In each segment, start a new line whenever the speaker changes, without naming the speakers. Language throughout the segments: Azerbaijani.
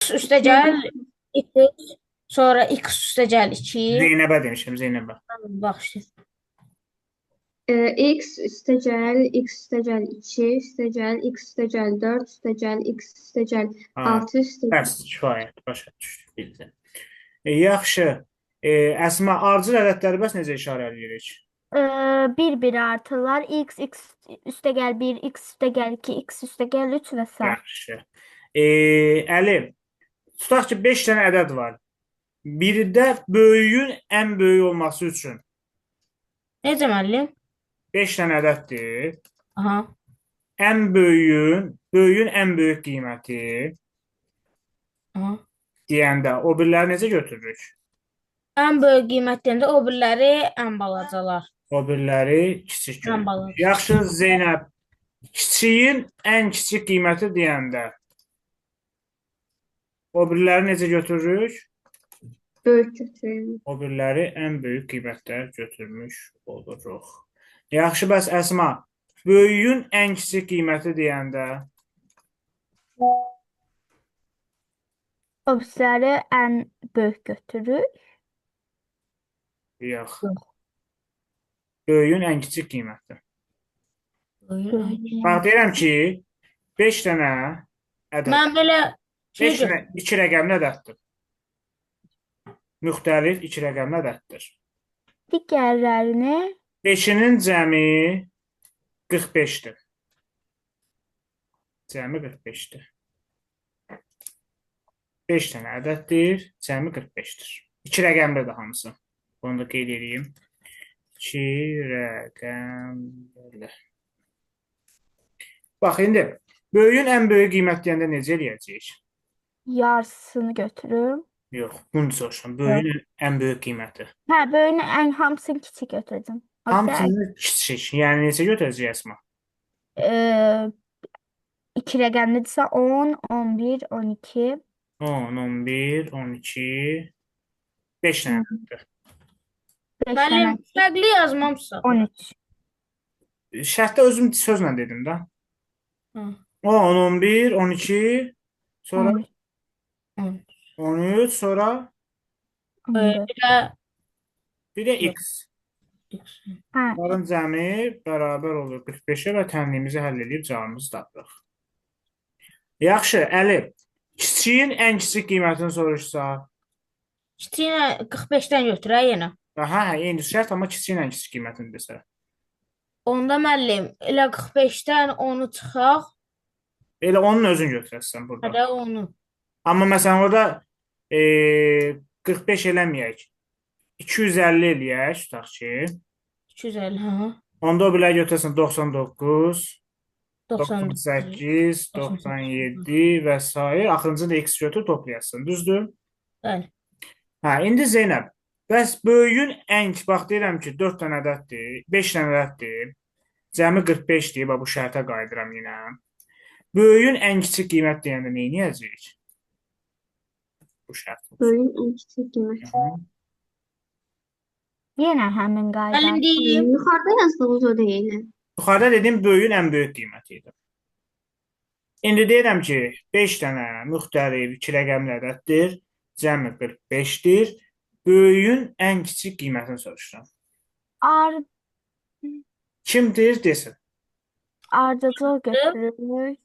X üstə gəl 2, sonra X üstə gəl 2.
Zeynəbə demişəm, Zeynəbə.
Bax işte.
X üstə gəl, X üstə gəl 2, üstə gəl, X üstə gəl 4, üstə gəl, X üstə gəl
Ha,
6, üstə gəl.
bəs kifayət, başa düşdük, bildim. Yaxşı. Əsma, ardıcıl ədədləri bəs necə işarə edirik?
Bir artılar. X üste gel 1, X üste gel 2, X üste gel 3 ve saat.
Yaxşı. Əli, tutaq ki 5 dənə ədəd var. Biri də böyüyün ən böyük olması üçün.
Necə müəllim?
5 dənə ədəddir.
Aha.
Böyüyün ən böyük qiyməti
Aha.
deyəndə o biriləri necə götürürük?
Ən böyük qiymətlərində o biriləri ən balacalar.
O biriləri kiçik
Ən
götürürük.
balaca.
Yaxşı, Zeynəb, kiçiyin ən kiçik qiyməti deyəndə o biriləri necə götürürük?
Böyük götürürüm.
O biriləri ən böyük qiymətlər götürmüş oluruq. Yaxşı, bəs Əsma, böyüyün ən kiçik qiyməti deyəndə
O bizləri en büyük götürür.
yox. Böyüyün ən kiçik qiyməti. Bax, deyirəm ki, 5 dənə ədəd.
Mən belə
5 dənə 2 rəqəmli ədəddir. Müxtəlif 2 rəqəmli ədəddir.
Diğerlerini
5-inin cəmi 45-dir. Cəmi 45-dir. 5 dənə ədəddir, cəmi 45-dir. 2 rəqəmlidir hamısı. Bunu da qeyd edeyim. 2 rəqəmli. Bax, indi böyüyün ən böyük qiymət deyəndə necə eləyəcəyik?
yarısını götürürüm.
Yox, bunu soruşuram. Böyüyün ən böyük qiyməti.
Ha böyle en hamsını küçük götürdüm. Okey.
Hamısını kiçik. Yəni necə götürəcəyik Əsma?
İki rəqəmlidirsə 10, 11, 12.
10, 11, 12, 5 dənə ədəddir.
5
müəllim
tane
fərqli yazmamsa.
13.
Şərtdə özüm sözlə dedim də.
Hı.
10, 11, 12, sonra
13.
13, sonra
14.
bir də
Yox.
x.
Ha,
Bunların cəmi bərabər olur 45-ə və tənliyimizi həll edib cavabımızı tapırıq. Yaxşı, Əli, kiçiyin ən kiçik qiymətini soruşsa,
Kiçiyinə 45-dən götürək yenə.
hə, eyni şərt, amma kiçiyin ən kiçik qiymətini desə.
Onda müəllim elə 45-dən 10-u çıxaq,
Elə onun özün götürəsən burada.
hələ onu.
Amma məsələn orada 45 eləməyək. 250 eləyək, tutaq ki.
250, hə.
Onda o bilə götürəsən 99,
99.
98, 97 və s. Axırıncı da x götür toplayasın. Düzdür?
Bəli.
Hə, indi Zeynəb, bəs böyüyün ən, bax deyirəm ki, 4 dənə ədəddir, 5 dənə ədəddir. Cəmi 45-dir, bax bu şərtə qayıdıram yenə. Böyüyün ən kiçik qiymət deyəndə nə edəcəyik? Bu şərt.
Böyüyün en küçük qiyməti.
yine hemen qayda.
Müəllim deyim.
Yuxarıda yazdığımız o değil.
Yuxarıda dediyim böyüyün ən böyük qiyməti idi. İndi deyirəm ki, 5 dənə müxtəlif 2 rəqəmli ədəddir. Cəmi 45-dir. Böyüyün ən kiçik qiymətini soruşuram. Kimdir desin.
Ardıcıl götürür.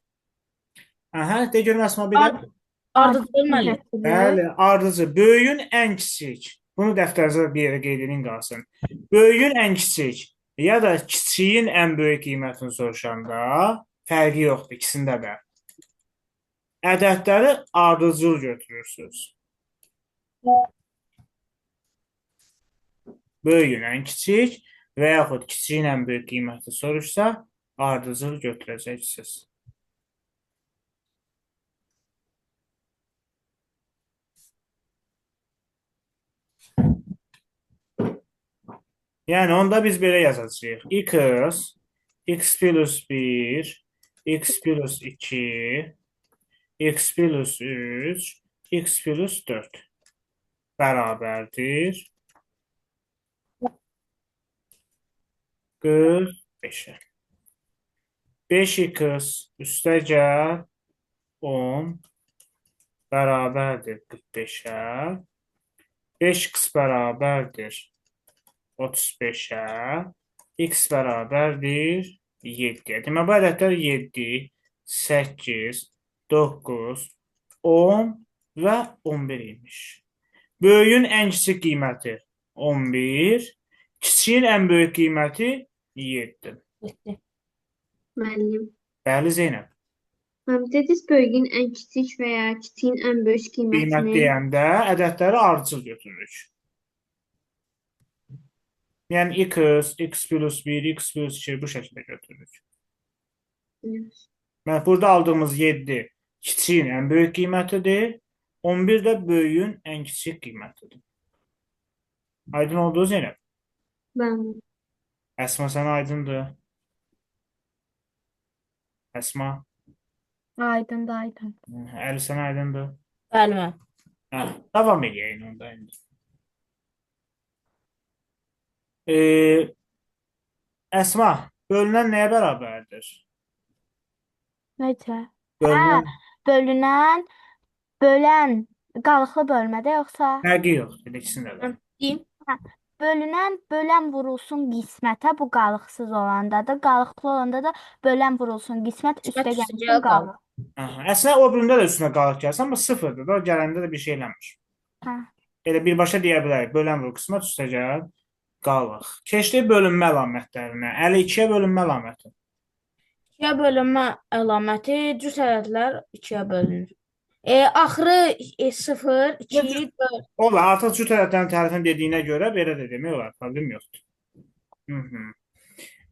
Aha, de görüm Əsma bir də.
Ardıcıl müəllim.
Bəli, ardıcı. Böyüyün ən kiçik. Bunu dəftərinizə bir yerə qeyd edin qalsın. Böyüyün ən kiçik ya da kiçiyin ən böyük qiymətini soruşanda fərqi yoxdur ikisində də. Ədədləri ardıcıl götürürsünüz. Böyüyün ən kiçik və yaxud kiçiyin ən böyük qiyməti soruşsa ardıcıl götürəcəksiniz. Yəni onda biz belə yazacağıq. X plus 1, x plus 2, x plus 3, x plus 4 bərabərdir 45-ə. 5x üstə gəl 10 bərabərdir 45-ə. 5x bərabərdir 35-ə. X bərabərdir 7-yə. Demək, bu ədədlər 7, 8, 9, 10 və 11 imiş. Böyüyün ən kiçik qiyməti 11, kiçiyin ən böyük qiyməti 7.
Bitti.
Müəllim.
Bəli, Zeynəb.
Dediniz böyüyün ən kiçik və ya kiçiyin ən böyük
Qiymət
qiymətini.
deyəndə ədədləri ardıcıl götürürük. Yəni x plus 1, x plus 2 bu şəkildə götürürük. Burada aldığımız 7 kiçiyin ən böyük qiymətidir. 11 də böyüyün ən kiçik qiymətidir. Aydın oldu Zeynəb?
Bəli.
Əsma, sənə aydındır. Əsma,
Aydındır, aydın.
Əli, sənə aydındır.
Bəli, müəllim.
Davam edəyin onda indi. Əsma, bölünən nəyə bərabərdir?
Necə?
Bölünən
Bölən qalıqlı bölmədə yoxsa?
fərqi yoxdur, ikisində də.
Deyim.
Bölən vurulsun qismətə, bu qalıqsız olandadır. Qalıqlı olanda da bölən vurulsun qismət üstə
üstə
gəlsin
gəlsin
qalıq.
Əslində o birində də üstünə qalıq gəlsin, amma sıfırdır da, gələndə də bir şey eləmir.
Hə.
Elə birbaşa deyə bilərik, bölən vur qismət üstə gəl, qalıq. Keçdik bölünmə əlamətlərinə. Əli 2-yə bölünmə əlaməti.
2-yə bölünmə əlaməti cüt ədədlər 2-yə bölünür. Axırı 0, 2, 4.
Olar, artıq cüt ədədlərin tərifini dediyinə görə belə də demək olar, problem yoxdur.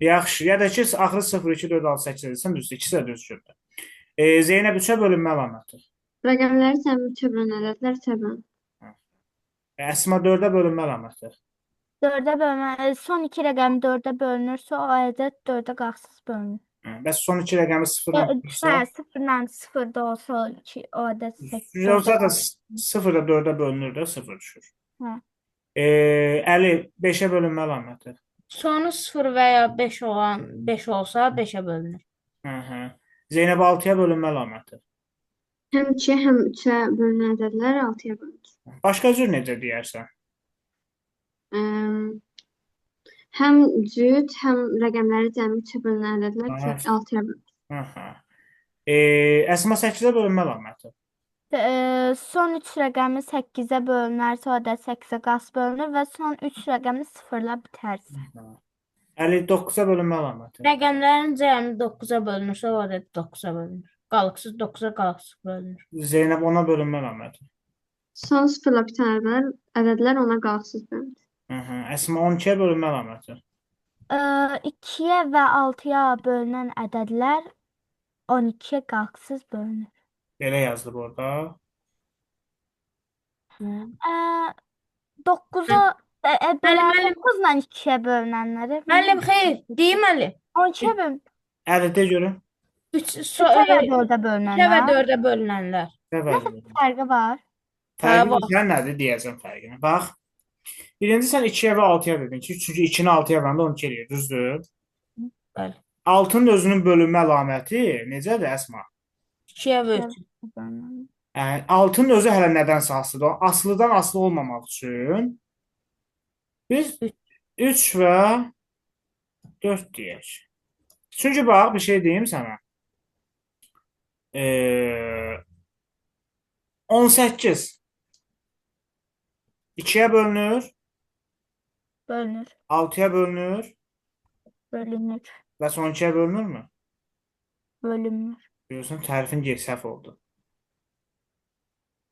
Yaxşı, ya da ki, axırı 0, 2, 4, 6, 8 edirsən, düzdür, ikisi də düzdür. Zeynəb 3-ə bölünmə əlaməti.
Rəqəmləri cəmi 3-ə bölünən ədədlər 3-ə bölünür.
Əsma 4-ə bölünmə əlaməti.
4-ə bölmə, son 2 rəqəmi 4-ə bölünürsə, o ədəd 4-ə qalxsız bölünür.
Bəs son 2 rəqəmi 0-dan
Hə, 0-dan 0-da olsa o ədəd 8.
zaten 0-da 4-ə bölünür də 0 düşür.
Hə.
Əli 5-ə bölünmə əlaməti.
Sonu 0 və ya 5 olan 5 olsa 5-ə bölünür.
Zeynəb 6-ya bölünmə əlaməti.
Həm 2-yə, həm 3-ə bölünən ədədlər 6-ya bölünür.
Başqa cür necə deyərsən?
Həm cüt, həm rəqəmləri cəmi 3-ə bölünən ədədlər
Aha.
6-ya bölünür.
Əsma 8-ə bölünmə əlaməti.
Son 3 rəqəmi 8-ə bölünərsə, o ədəd 8-ə qas bölünür və son 3 rəqəmi 0-la bitərsə.
Əli 9-a bölünmə əlaməti.
Rəqəmlərin cəmi 9-a bölünürsə, o ədəd 9-a bölünür. Qalıqsız 9-a qalıqsız bölünür.
Zeynəb 10-a bölünmə əlaməti.
Son 0-la bitən ədədlər ona qalxsız bölünür.
Əsma 12-yə bölünmə əlaməti.
2-yə və 6-ya bölünən ədədlər 12-yə qalxsız bölünür.
Belə yazılıb orada.
9-a
Müəllim.
9-la 2-yə bölünənləri.
Müəllim, xeyr, deyim müəllim.
12-yə bölün.
Əli de görüm.
3
3-ə və 4-ə
2 və
bölünənlər.
4-ə bölünənlər.
Fərqi var.
Fərqi
var.
sən nədir deyəcəm fərqini. Bax. Birinci sən 2-yə və 6-ya dedin ki, çünki 2-ni 6-ya vuranda 12 eləyir, düzdür?
Bəli.
6-nın özünün bölünmə əlaməti necədir Əsma?
2-yə və 3.
6-nın özü hələ nədənsə asılıdır. O asılıdan asılı olmamaq üçün biz 3 və 4 deyək. Çünki bax, bir şey deyim sənə. 18 2-yə bölünür,
Bölünür.
6-ya bölünür
Bölünür.
və son 2-yə bölünürmü?
Bölünmür.
Görürsən, tərifin səhv oldu.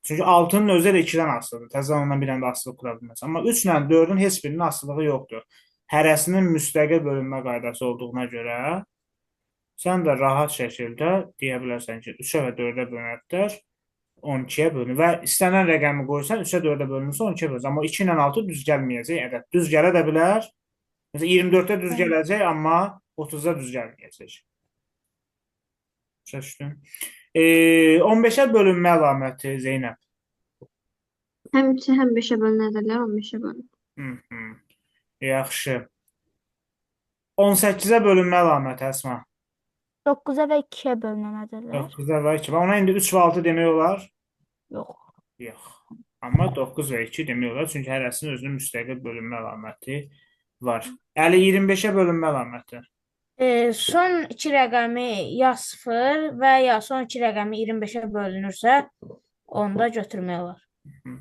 Çünki 6-nın özü də 2-dən asılıdır. Təzədən ondan bir dənə də asılı qura bilməz. Amma 3 ilə 4-ün heç birinin asılılığı yoxdur. Hərəsinin müstəqil bölünmə qaydası olduğuna görə sən də rahat şəkildə deyə bilərsən ki, 3-ə və 4-ə bölünənlər 12-yə bölünür və istənilən rəqəmi qoysan 3-ə 4-ə bölünürsə 12-yə bölünür. Amma 2 ilə 6 düz gəlməyəcək ədəd. Düz gələ də bilər. Məsələn 24-də düz gələcək, amma 30-da düz gəlməyəcək. Başa düşdün? 15-ə bölünmə əlaməti Zeynəb.
Həm 3-ə, həm 5-ə bölünən ədədlər 15-ə bölünür.
Yaxşı. 18-ə bölünmə əlaməti Əsma.
9-a və 2-yə bölünən ədədlər.
9-a və 2. Ona indi 3 və 6 demək olar.
Yox.
Yox. Amma 9 və 2 demək olar, çünki hərəsinin özünün müstəqil bölünmə əlaməti var. 25-ə bölünmə əlaməti.
Son iki rəqəmi ya 0 və ya son iki rəqəmi 25-ə bölünürsə, onu da götürmək olar.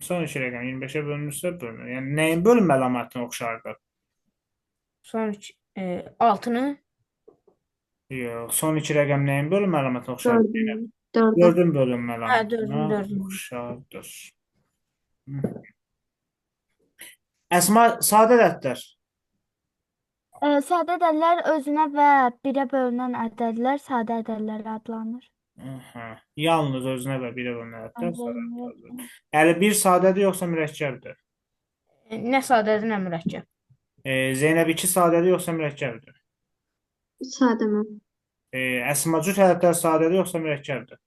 Son iki rəqəm 25-ə bölünürsə bölünür. Yəni nəyin bölünmə əlamətinə oxşardır?
Son 6-nı
Yox, son iki rəqəm nəyin bölünmə əlamətinə oxşardır?
Dördün. Dördün.
4-ün bölünmə
dördün,
əlamətinə
dördün.
oxşardır. Əsma, sadə ədədlər.
Sadə ədədlər özünə və birə bölünən ədədlər sadə ədədlər adlanır.
Yalnız özünə və birə bölünən ədədlər sadə
Ancaq
ədədlər. 51 sadədir yoxsa mürəkkəbdir?
nə sadədir, nə mürəkkəb.
Zeynəb 2 sadədir yoxsa mürəkkəbdir?
Sadəmə.
Əsma, cüt ədədlər sadədir yoxsa mürəkkəbdir?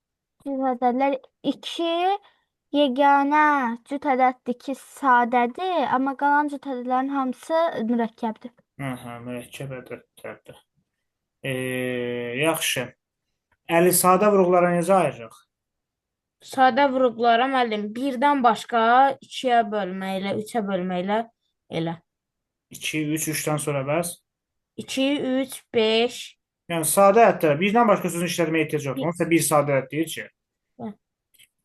cüt ədədlər 2 yeganə cüt ədəddir ki, sadədir, amma qalan cüt ədədlərin hamısı mürəkkəbdir.
Mürəkkəb ədədlərdir. Yaxşı. 50 sadə vurğulara necə ayırırıq?
Sadə vurğulara müəllim birdən başqa 2-yə bölməklə, 3-ə bölməklə elə.
2, 3, 3-dən sonra bəs?
2, 3, 5.
Yəni sadə ədədlər birdən başqa sözün işlətməyə ehtiyac yoxdur. Onsa bir sadə ədəd deyir ki.
Hə.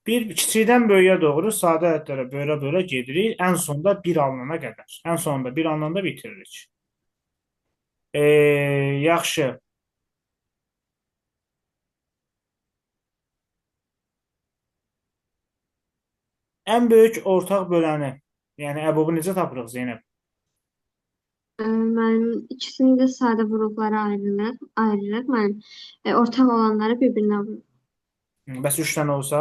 Bir kiçikdən böyüyə doğru sadə ədədlərə bölə-bölə gedirik. Ən sonda bir alınana qədər. Ən sonunda bir alınanda bitiririk. Yaxşı. Ən böyük ortaq böləni, yəni əbobu necə tapırıq Zeynəb?
Müəllim ikisini də sadə vurğulara ayırırıq. Müəllim ortaq olanları bir-birinə vurur.
Bəs 3 dənə olsa?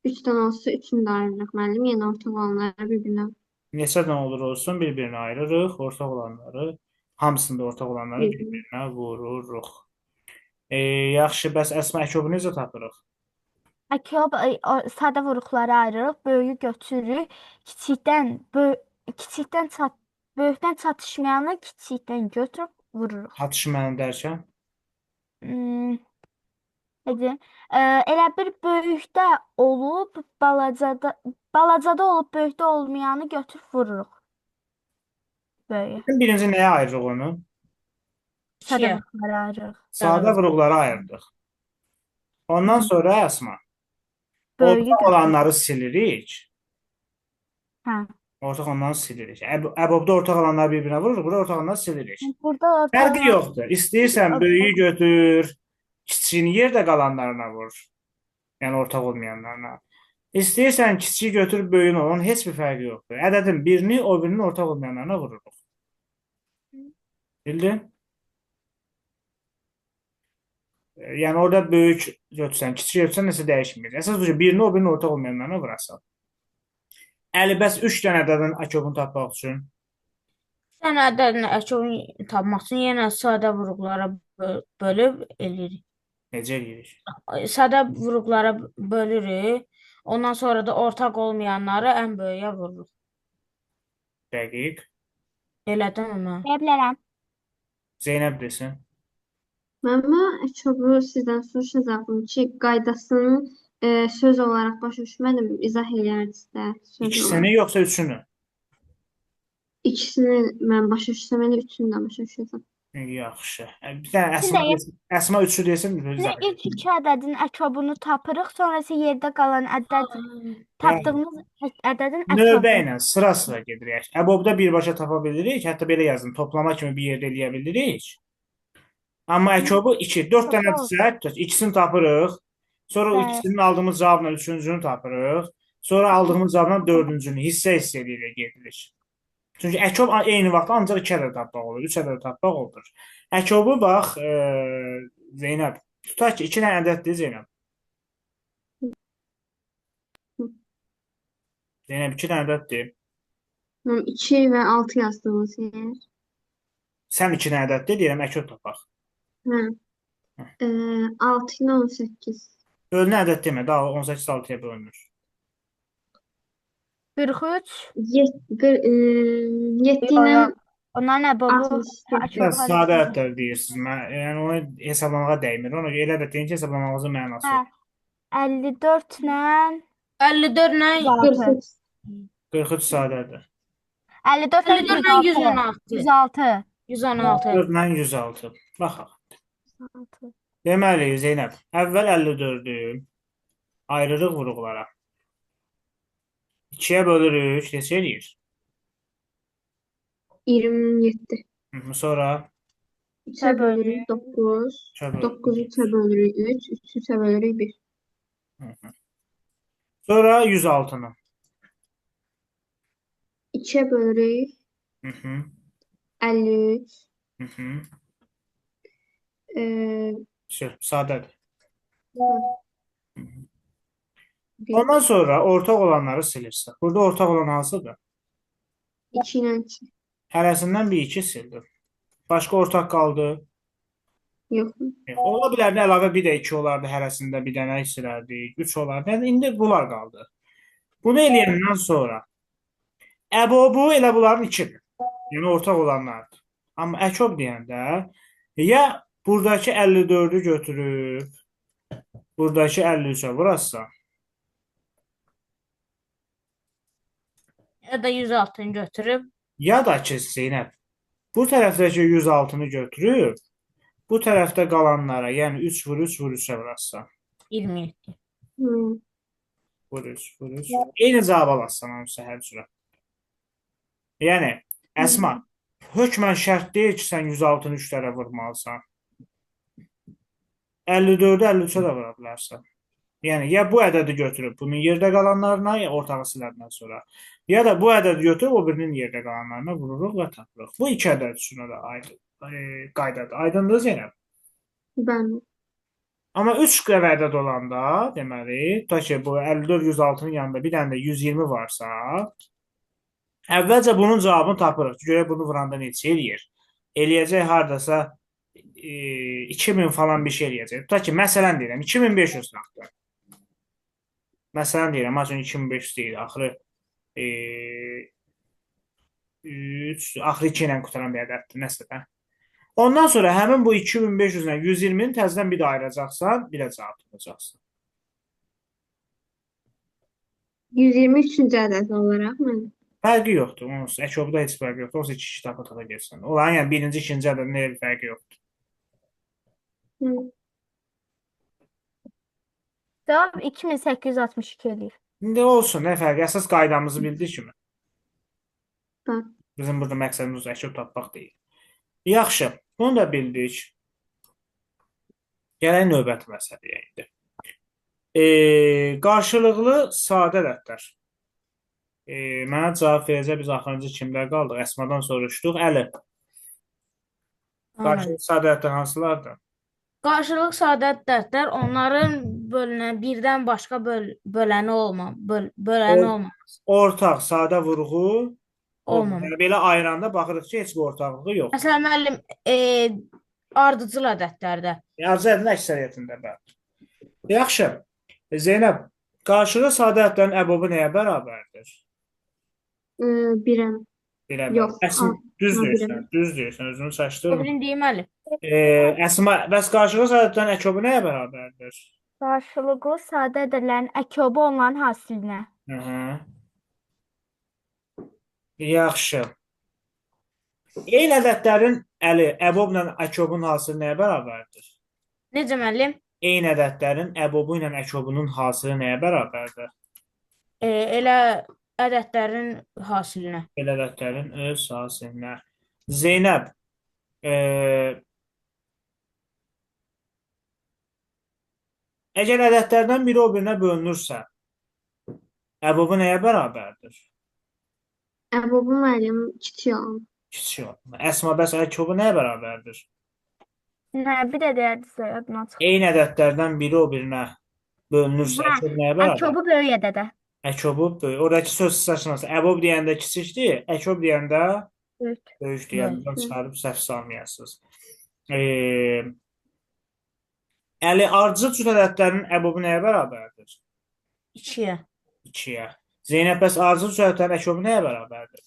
3 dənə olsa üçünü də ayırırıq. Müəllim yenə ortaq olanları bir-birinə vurur.
Neçə dənə olur olsun bir-birinə ayırırıq. Ortaq olanları, hamısında ortaq olanları bir-birinə vururuq. Yaxşı, bəs Əsma əkobu necə tapırıq?
Əkob sadə vurğulara ayırırıq, böyüyü götürürük, böyükdən çatışmayanı kiçikdən götürüb vururuq.
Çatışmayan dərkən?
Elə bir böyükdə olub, balacada olub, böyükdə olmayanı götürüb vururuq. Böyüyə.
Birinci nəyə ayırırıq onu?
Sadə
İkiyə.
vurğulara ayırırıq.
Sadə vurğulara ayırdıq. Ondan sonra Əsma,
Böyüyü
ortaq olanları silirik.
Hə.
Ortaq olanları silirik. Əbobda ortaq olanları bir-birinə vururuq, burada ortaq olanları silirik.
Burada
Fərqi yoxdur. İstəyirsən böyüyü götür, kiçiyini yerdə qalanlarına vur. Yəni ortaq olmayanlarına. İstəyirsən kiçiyi götür, böyüyünü, onun heç bir fərqi yoxdur. Ədədin birini, o birinin ortaq olmayanlarına vururuq. Bildin? Yəni orada böyük götürsən, kiçik götürsən nəsə dəyişmir. Əsas odur ki, birini, o birinin ortaq olmayanlarına vurasan. Əli, bəs 3 dənə ədədin əkobunu tapmaq üçün?
Sən ədədini əkobunu tapmaq üçün yenə sadə vurğulara bölüb eləyirik.
Necə eləyirik?
Sadə vurğulara bölürük. Ondan sonra da ortaq olmayanları ən böyüyə vururuq.
Dəqiq.
Elədin mi?
deyə bilərəm.
Zeynəb desin.
Mənim əkobu sizdən soruşacağım ki, qaydasını söz olaraq başa düşmədim. İzah eləyərdinizsə söz olaraq.
İkisini yoxsa üçünü?
İkisini mən başa düşsəm, elə üçünü də başa düşəcəm.
Yaxşı. Bir dənə Əsma üçü desin.
İlk iki ədədin əkobunu tapırıq, sonrası yerdə qalan tapdığımız ədədin
Növbə
əkobunu.
ilə sıra-sıra gedirik. Əbobda birbaşa tapa bilirik, hətta belə yazın, toplama kimi bir yerdə eləyə bilirik. Amma əkobu 2, 4 dənədirsə, ikisini tapırıq. Sonra ikisinin aldığımız cavabla üçüncünü tapırıq. Sonra aldığımız cavabla dördüncünü hissə-hissə eləyərək gedirik. Çünki əkob eyni vaxtda ancaq 2 ədəd tapmaq olur, 3 ədəd tapmaq olur. Əkobu bax, Zeynəb, tutaq ki, 2 dənə ədəddir Zeynəb. Zeynəb 2 dənə ədəddir.
2 və 6 yazdığımız yer.
Sən 2 dənə ədəddir, deyirəm əkob tapaq.
Hə. 6 ilə 18.
Bölünən ədəd demə, daha 18 6-ya bölünür.
43.
7 ilə
Onların əbobu
64.
Sadə ədədlər deyirsiniz. Yəni onu hesablamağa dəymir. Ona görə elə də deyin ki, hesablamağınızın mənası
Hə.
yoxdur.
54 ilə
54 ilə
106.
43.
43 sadədir.
54 ilə
54 ilə
106.
116.
106.
116.
4 ilə 106. Baxaq.
106.
Deməli, Zeynəb, əvvəl 54-ü ayırırıq vuruqlara. 2-yə bölürük, neçə eləyir?
27.
Sonra
3'e bölürük 9.
3-ə bölürük.
9'u 3'e bölürük 3. 3'ü 3'e bölürük 1.
Sonra 106-nı.
2'ye bölürük
Hı -hı.
53.
Hı -hı.
Ee,
Sadədir.
1.
Ondan sonra ortaq olanları silirsən. Burada ortaq olan hansıdır?
2 ile 2.
Hərəsindən bir 2 sildim. Başqa ortaq qaldı.
Yok.
Ola bilər əlavə bir də 2 olardı, hərəsində bir dənə silərdik, 3 olardı. Yəni, indi bunlar qaldı. Bunu eləyəndən sonra əbobu elə bunların 2-dir. Yəni ortaq olanlardır. Amma əkob deyəndə ya buradakı 54-ü götürüb buradakı 53-ə vurarsan,
Ya da 106-nı götürüb
ya da ki Zeynəb bu tərəfdəki 106-nı götürüb bu tərəfdə qalanlara, yəni 3 vur 3 vur 3-ə vurarsan.
27.
Hmm.
Vur 3 vur 3. Eyni cavab alarsan hamısı hər cürə. Yəni Əsma, hökmən şərt deyil ki, sən 106-nı 3 tərəf vurmalısan. 54-ü 53-ə də vura bilərsən. Yəni, ya bu ədədi götürüb bunun yerdə qalanlarına, ya ortağı silərdən sonra. Ya da bu ədədi götürüb o birinin yerdə qalanlarına vururuq və tapırıq. Bu iki ədəd üçün də qaydadır. Aydındır Zeynəb?
Ben.
Amma 3 ədəd olanda, deməli, tutaq ki, bu 54-106-nın yanında bir dənə də 120 varsa, əvvəlcə bunun cavabını tapırıq. Görək bunu vuranda neçə eləyir? Eləyəcək hardasa 2000 falan bir şey eləyəcək. Tutaq ki, məsələn deyirəm, 2500 taxdır. Məsələn deyirəm, açın 2500 deyil, axırı 2 ilə qutaran bir ədəddir, nəsə də. Ondan sonra həmin bu 2500 ilə 120-ni təzədən bir də ayıracaqsan, bir də cavab tutacaqsan.
123. adet olarak mı?
Fərqi yoxdur. Onsuz əkobda heç fərqi yoxdur. Onsuz iki kitabı tapa gelsin. Olan yəni birinci, ikinci ədədin heç fərqi yoxdur.
Hı.
Cavab 2862 eləyir.
İndi olsun, nə fərqi? Əsas qaydamızı bildik kimi.
Hı.
Bizim burada məqsədimiz əkob tapmaq deyil. Yaxşı, bunu da bildik. Gələk növbəti məsələyə indi. Qarşılıqlı sadə ədədlər. Mənə cavab verəcək biz axırıncı kimlər qaldıq? Əsmadan soruşduq. Əli. Qarşılıqlı sadə ədədlər hansılardır?
Qarşılıq sadə ədədlər onların birdən başqa böləni olmaz.
Ortaq sadə vurğu
Olmamalı.
yəni belə ayıranda baxırıq ki, heç bir ortaqlığı yox.
Məsələn, müəllim, ardıcıl ədədlərdə.
Ədədlərin əksəriyyətində bəli. Yaxşı. Zeynəb, qarşılıqlı sadə ədədlərin əbobu nəyə bərabərdir?
1'e.
Belə
Yox.
düz
Ha,
deyirsən,
birim.
düz deyirsən, özünü
O
çaşdırma.
birini deyim, müəllim.
Əsma, bəs qarşılıqlı sadə ədədlərin əkobu nəyə bərabərdir?
Qarşılıqlı sadə ədədlərin əkobu onların hasilinə.
Hı. Yaxşı. Eyni ədədlərin əbobla əkobun hasili nəyə bərabərdir?
Necə, müəllim?
Eyni ədədlərin əbobu ilə əkobunun hasili nəyə bərabərdir?
Elə ədədlərin hasilinə.
Belə ədədlərin öz hasilinə. Zeynəb, əgər ədədlərdən biri o birinə bölünürsə, əbobu nəyə bərabərdir?
Əbubu müəllim kiçik olan.
Kiçik olan. Əsma, bəs əkobu nəyə bərabərdir?
Nə, bir də deyərdisə yadına çıxır.
Eyni ədədlərdən biri o birinə bölünürsə,
Hə,
əkob nəyə bərabər?
Əkobu böyük ədədə.
Əkobu böyük. Oradakı söz saçması. Əbob deyəndə kiçikdir, əkob deyəndə
Böyük.
böyük deyəndə çıxarıb səhv salmayasınız. Əli, ardıcıl cüt ədədlərin əbobu nəyə bərabərdir?
2-yə.
2-yə. Zeynəb, bəs ardıcıl cüt ədədlərin əkobu nəyə bərabərdir?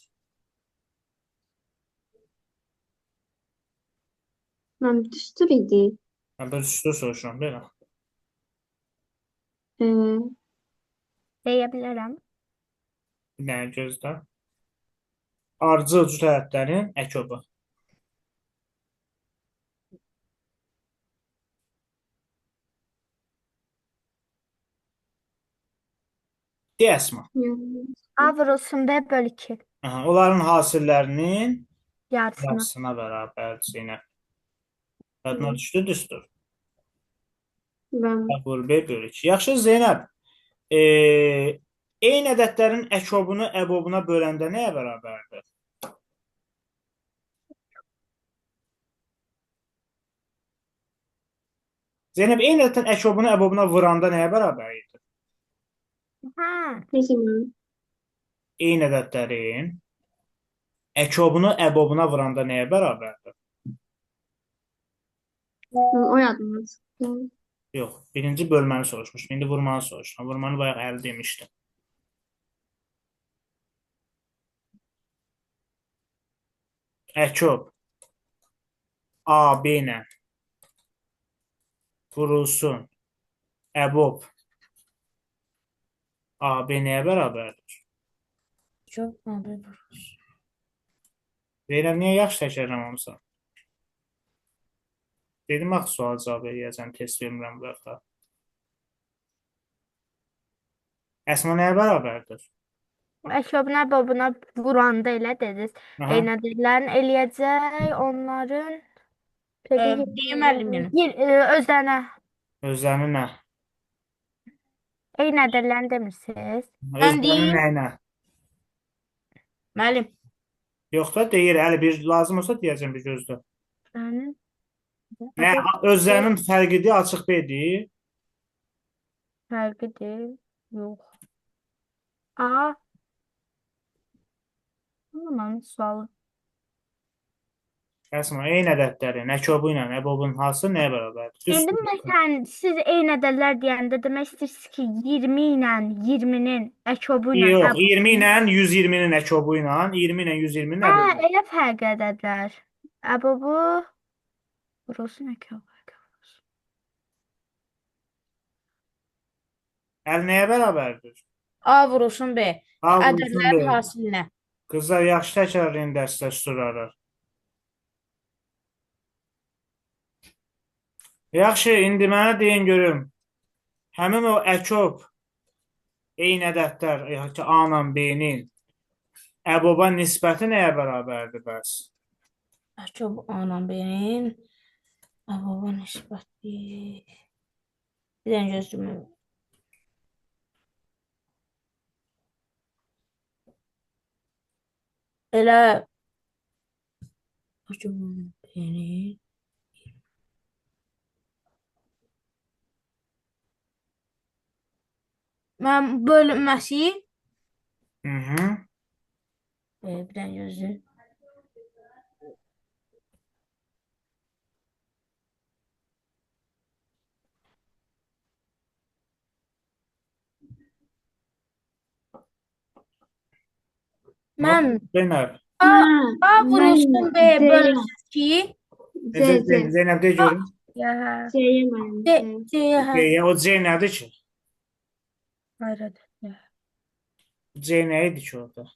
Mən düstur idi.
Mən üstü soruşuram, belə.
E,
Deyə bilərəm.
Bir dənə gözlə. Ardıcıl cüt ədədlərin əkobu. De Əsma.
yox.
A vurulsun B bölü 2.
Aha, onların hasillərinin
Yarısına.
yarısına bərabər Zeynəb. Yadına
Hı.
düşdü, düzdür.
Bəli.
A bölü B bölü 2. Yaxşı Zeynəb. Eyni ədədlərin əkobunu əbobuna böləndə nəyə bərabərdir? Zeynəb, eyni ədədlərin əkobunu əbobuna vuranda nəyə bərabər idi?
Hə.
Nə zaman?
Eyni ədədlərin əkobunu əbobuna vuranda nəyə bərabərdir?
O yadımdan çıxdı.
Yox, birinci bölməni soruşmuşum. İndi vurmanı soruşuram. Vurmanı bayaq 50 demişdim. Əkob AB ilə vurulsun. Əbob AB nəyə bərabərdir?
Çok abi vurur.
Zeynəb, niyə yaxşı təkrarlamamısan? Dedim axı sual cavab eləyəcəm, test vermirəm bu dəfə. Əsma nəyə bərabərdir?
Əşobuna bobuna vuranda elə dediniz.
Aha.
Eyni ədədlərin eləyəcək onların
Deyim müəllim.
özlərinə.
Özlərini nə?
Eyni ədədlərini demirsiniz.
Özlərini
deyim.
nəyinə?
Müəllim.
Yox da deyir, hələ bir lazım olsa deyəcəm bir gözlə.
Yəni
Nə, özlərinin fərqidir, açıq beydir.
fərqidir. Yox. A. Anlamanın sualı.
Əsma, eyni ədədlərin əkobu ilə əbobun hansı nəyə bərabərdir?
İndi məsələn siz eyni ədədlər deyəndə demək istəyirsiniz ki 20 ilə 20-nin əkobu ilə
Yox,
əbobu.
20 ilə 120-nin əkobu ilə 20 ilə 120-nin
Hə,
əbobu.
elə fərqli ədədlər. Əbobu vurulsun əkobu.
Əl nəyə bərabərdir?
A vurulsun B.
A vurulsun
Ədədlərin
B.
hasilinə.
Qızlar, yaxşı təkrarlayın dərsdə soruları. Yaxşı, indi mənə deyin görüm. Həmin o əkob eyni ədədlər, ki, A ilə B-nin əboba nisbəti nəyə bərabərdir bəs?
Çok anam benim. Baba nisbəti. Bir dənə gözlüyüm. Elə acaba benim. Mən bölünməsi
Hı-hı.
bir dənə gözlüyüm. Mən
Zeynəb.
A
Mən
vurulsun B
C-yə.
bölünsün 2.
C.
Zeynəb de görüm.
Ya,
C-yə mənim.
C,
C.
C,
O C nədir ki?
hayır ədədlər.
C nə idi ki orada?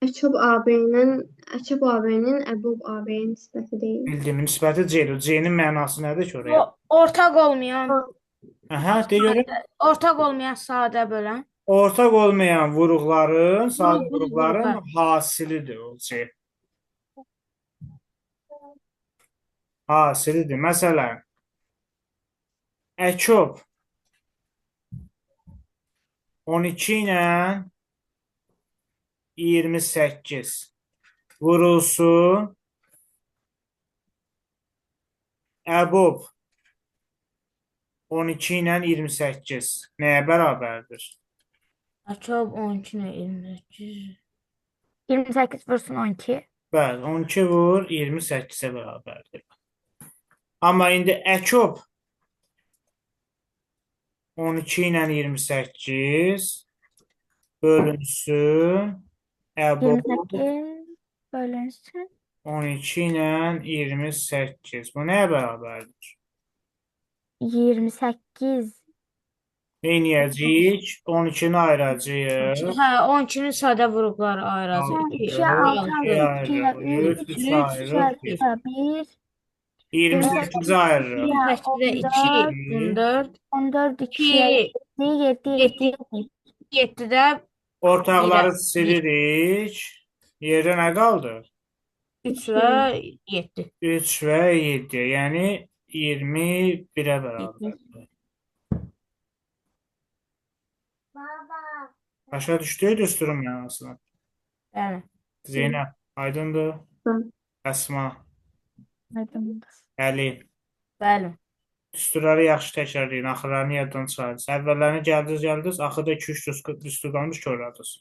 Əkob AB-nin əbob AB-yə nisbəti deyil.
Bildiğim nisbəti C-dir. C-nin mənası nədir ki oraya?
Ortaq olmayan,
Aha, de görüm.
ortaq olmayan sadə bölən.
Ortaq olmayan vuruqların, sadə
Yox,
vuruqların
vuruqlar.
hasilidir o C. Hasilidir. Məsələn, əkob 12 ilə 28 vurulsun. Əbob 12 ilə 28 nəyə bərabərdir?
Açab 12 ilə 28.
28 vursun 12.
Bəli, 12 vur 28-ə bərabərdir. Amma indi əkob 12 ilə 28 bölünsün. Əbob
28 bölünsün.
12 ilə 28. Bu nəyə bərabərdir?
28
Neyniyəcəyik? 12-ni ayıracağıq.
Hə, 12-ni sadə vurublar ayıracaq.
Hə,
2,
2-yə 6
2
alırıq. 2-yə 3,
ayırırıq. 3
3,
ayırırıq. 1.
1,
28-i ayırırıq.
8-də 2, 14,
14, 2-yə
2,
7, 7,
7,
7.
7-də
Ortaqları
1,
silirik. Yerdə nə qaldı?
3 və 7.
3 və 7. Yəni 21-ə bərabərdir. Başa düşdük düsturun mənasını.
Bəli.
Zeynəb, aydındır?
Bəli.
Əsma,
Aydındır.
Əli.
Bəli.
Düsturları yaxşı təkrarlayın, axırlarını yaddan çıxardınız. Əvvəllərini gəldiniz, axırda 2-3 düstur qalmış ki, oradınız.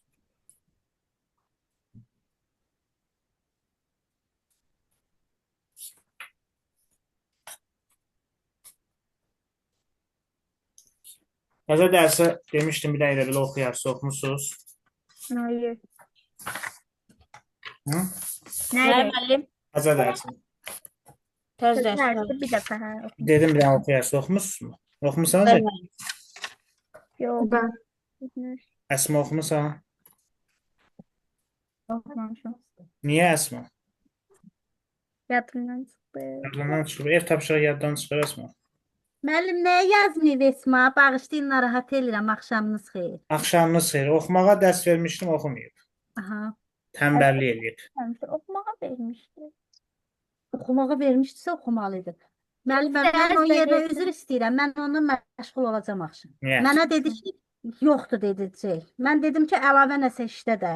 Təzə dərsə demişdim, bir də elə belə oxuyarsınız, oxumusunuz.
Hayır.
Hı?
Nə
Nerede?
müəllim?
Təzə dərsi.
Təz dərs.
Dersi bir defa.
Dedim, bir də oxuyarsınız, oxumusunuz mu? Oxumusanız,
Bəli, müəllim.
Yok.
Bəli.
Əsma oxumusan?
Okumamışım.
Niyə Əsma?
Yadımdan çıktı.
Yadından çıxıb, ev tapşırığı yaddan çıxır Əsma.
Müəllim nəyə yazmayıb Esma? Bağışlayın, narahat edirəm. Axşamınız xeyir.
Axşamınız xeyir. Oxumağa dərs vermişdim, oxumayıb.
Aha.
Tənbəllik eləyib.
Hemşire okumağa vermişti.
Oxumağa vermişdisə oxumalıydın. Müəllim, mən
Dərs
o yerə
verirdi.
üzr istəyirəm. Mən onunla məşğul olacağam axşam.
Niyə?
Mənə dedi ki, yoxdur dedi şey. Mən dedim ki, əlavə nəsə işdə də.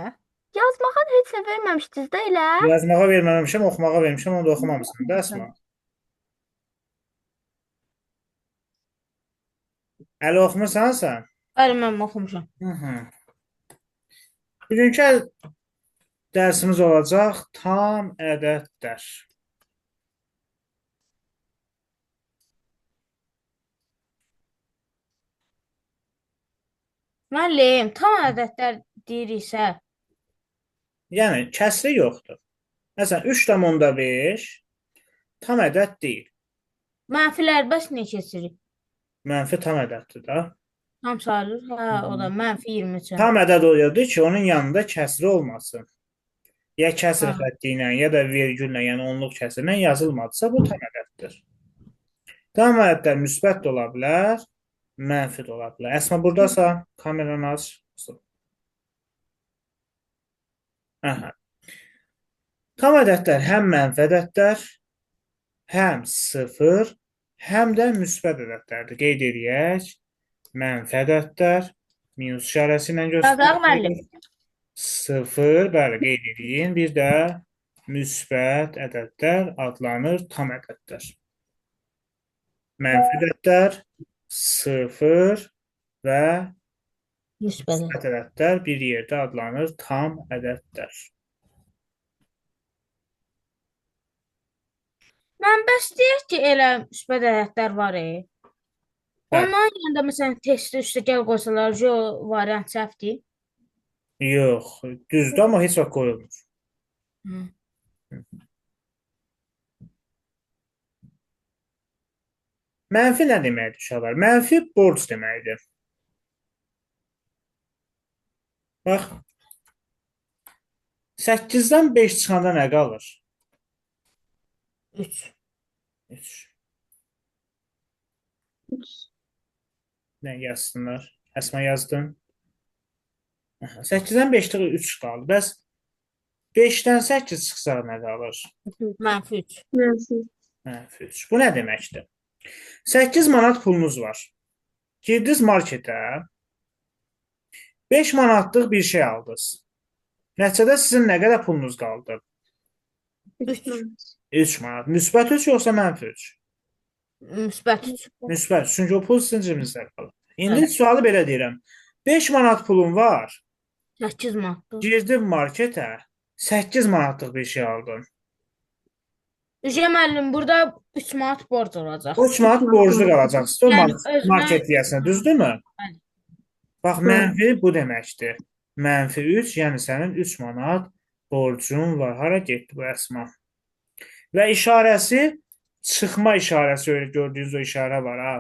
Yazmağa hiç vermemiştiniz de öyle.
Yazmağa verməmişəm, oxumağa vermişəm, onu da oxumamısan da Əsma. Əli oxumusan sən?
Bəli, mən oxumuşam.
Hı. Bugünkü dərsimiz olacaq tam ədədlər.
Müəllim, tam ədədlər deyiriksə,
Yəni kəsri yoxdur. Məsələn, 3,5 tam ədəd deyil.
mənfilər bəs neçə keçirik?
Mənfi tam ədəddir da.
Tam sayılır. Hə, o da mənfi 23.
Tam ədəd oluyordu ki, onun yanında kəsri olmasın. Ya kəsr
Ha.
xətti ilə, ya da vergüllə, yəni onluq kəsrlə yazılmadısa, bu tam ədəddir. Tam ədədlər müsbət də ola bilər, mənfi də ola bilər. Əsma buradasan, kameranı aç. Aha. Tam ədədlər həm mənfi ədədlər, həm sıfır, həm də müsbət ədədlərdir. Qeyd edək. Mənfi ədədlər minus işarəsi ilə
Yazaq müəllim.
göstərilir. Sıfır, bəli, qeyd edin. Bir də müsbət ədədlər adlanır tam ədədlər. Mənfi ədədlər sıfır və
Müsbət.
müsbət ədədlər bir yerdə adlanır tam ədədlər.
Mən bəs deyək ki, elə müsbət ədədlər var.
Hə.
Onların yanında məsələn testi üstəgəl qoysalar, o variant səhvdir.
Yox, düzdür, amma heç vaxt qoyulmur.
Hı.
Mənfi nə deməkdir uşaqlar? Mənfi borc deməkdir. Bax, 8-dən 5 çıxanda nə qalır?
3.
3. Nə yazsınlar? Əsma yazdın. 8-dən 5 çıxır 3 qaldı. Bəs 5-dən 8 çıxsa nə qalır?
Mənfi 3.
Mənfi.
Mənfi 3. Bu nə deməkdir? 8 manat pulunuz var. Girdiniz marketə. 5 manatlıq bir şey aldınız. Nəticədə sizin nə qədər pulunuz qaldı?
3.
3 manat. Müsbət 3 yoxsa mənfi 3?
Müsbət 3.
Müsbət. Çünki o pul sizin cibinizdə qalır. İndi sualı belə deyirəm. 5 manat pulun var.
8 manatdır.
Girdin marketə. 8 manatlıq bir şey aldın.
Üzə müəllim, burada 3 manat borc olacaq.
3 manat borclu qalacaqsınız o
Yəni, özünə-
market deyəsən, düzdürmü?
Bəli.
Bax, mənfi bu deməkdir. Mənfi 3, yəni sənin 3 manat borcun var. Hara getdi bu Əsma? Və işarəsi çıxma işarəsi, öyle gördüyünüz o işarə var ha.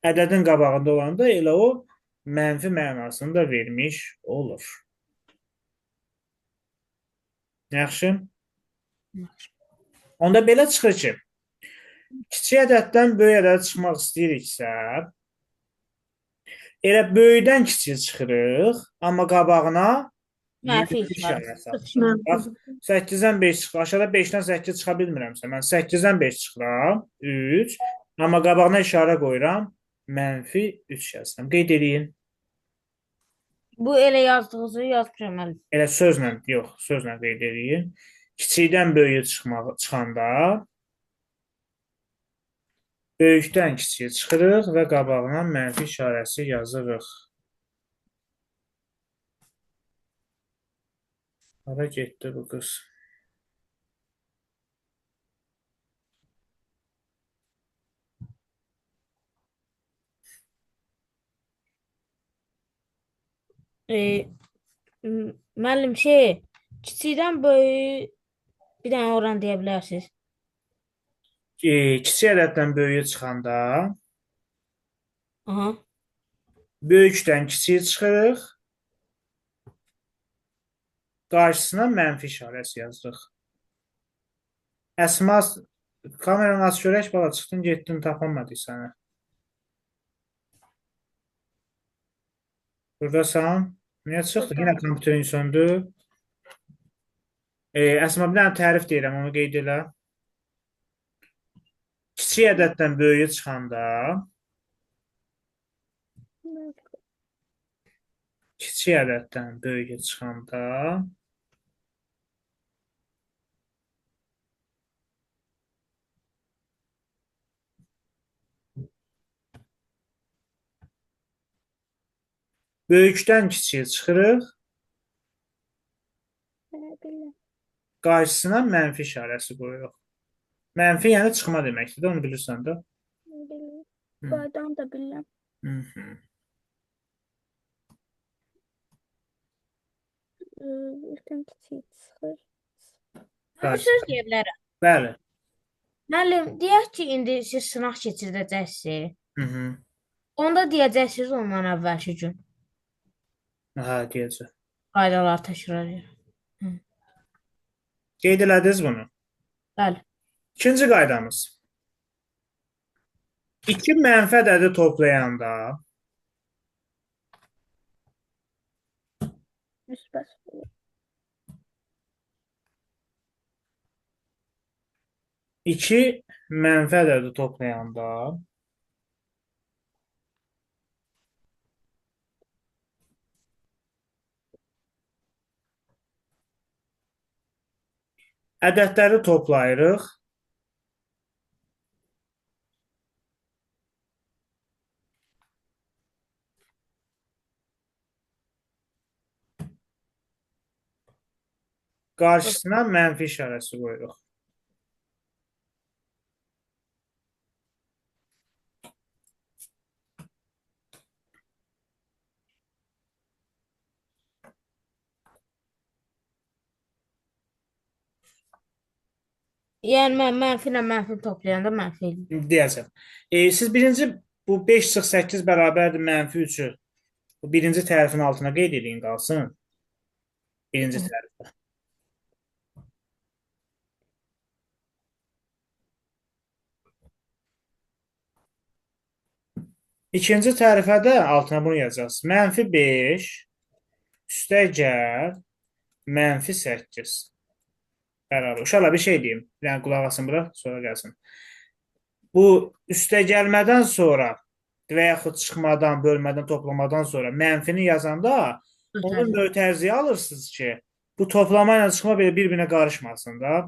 ədədin qabağında olanda elə o mənfi mənasını da vermiş olur. Yaxşı. Onda belə çıxır ki, kiçik ədəddən böyük ədədə çıxmaq istəyiriksə, elə böyükdən kiçiyə çıxırıq, amma qabağına
Mənfi
mənfi işarəsi alırıq.
işarəsi.
Bax, 8-dən 5 çıxır. Aşağıda 5-dən 8 çıxa bilmirəmsə, mən 8-dən 5 çıxıram, 3, amma qabağına işarə qoyuram, mənfi 3 yazıram. Qeyd edin.
Bu elə yazdığınızı yazmışam mən.
Elə sözlə, yox, sözlə qeyd edin. Kiçikdən böyüyə çıxanda böyükdən kiçiyə çıxırıq və qabağına mənfi işarəsi yazırıq. Hara getdi bu qız?
Müəllim kiçikdən böyük bir dənə oran deyə bilərsiniz.
Kiçik ədəddən böyüyə çıxanda
Aha.
böyükdən kiçiyə çıxırıq. Qarşısına mənfi işarəsi yazırıq. Əsma, kameranı aç görək, bala, çıxdın, getdin, tapamadık səni. Buradasan. Niyə çıxdın? Yenə kompüterin söndü. Əsma, bir dənə tərif deyirəm, onu qeyd elə. Kiçik ədəddən böyüyə çıxanda kiçik ədəddən böyüyə çıxanda böyükdən kiçiyə çıxırıq. Qarşısına mənfi işarəsi qoyuruq. Mənfi yəni çıxma deməkdir, onu bilirsən də.
Qaydanı da bilirəm. Birdən kiçik çıxır.
Bir söz deyə bilərəm.
Bəli.
Müəllim, deyək ki, indi siz sınaq keçirdəcəksiniz. Onda deyəcəksiniz ondan əvvəlki gün.
Hə, deyəcək.
Qaydaları təkrar edir.
Qeyd elədiniz bunu.
Bəli.
İkinci qaydamız. İki mənfi ədədi toplayanda
Müsbət.
iki mənfi ədədi toplayanda ədədləri toplayırıq. Qarşısına mənfi işarəsi qoyuruq.
Yəni mən mənfi ilə mənfi toplayanda mənfi eləyir.
Deyəcəm. Siz birinci bu 5 çıx 8 bərabərdir mənfi 3-ü. Bu birinci tərifin altına qeyd edin qalsın. Birinci tərifdə. İkinci tərifə də altına bunu yazacaqsınız. Mənfi 5 üstəgəl mənfi 8 bərabər. Uşaqlar bir şey deyim. Yəni qulaq asın bura, sonra gəlsin. Bu üstəgəlmədən sonra və yaxud çıxmadan, bölmədən, toplamadan sonra mənfini yazanda onu mötərizəyə alırsınız ki, bu toplama ilə çıxma belə bir-birinə qarışmasın da.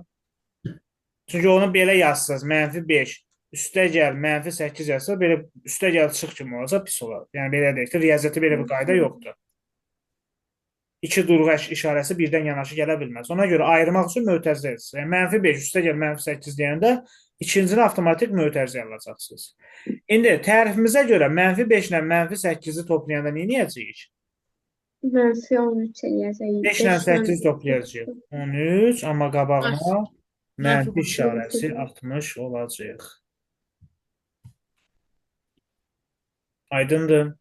Çünki onu belə yazsınız, mənfi 5 üstəgəl mənfi 8 yazsa, belə üstəgəl çıx kimi olsa pis olar. Yəni belə deyək ki, riyaziyyatda belə bir qayda yoxdur. İki durğa işarəsi birdən yanaşı gələ bilməz. Ona görə ayırmaq üçün mötərizə edirsiniz. Yəni mənfi 5 üstəgəl mənfi 8 deyəndə ikincini avtomatik mötərizəyə alacaqsınız. İndi tərifimizə görə mənfi 5 ilə mənfi 8-i toplayanda nə edəcəyik?
Mənfi 13 eləyəcəyik.
5 ilə 8 toplayacağıq. 13, amma qabağına mənfi işarəsi 60 olacaq. Aydındır.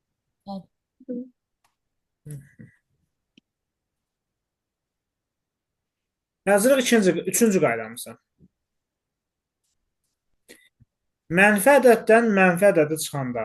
Yazırıq üçüncü qaydamıza. Mənfi ədəddən mənfi ədədi çıxanda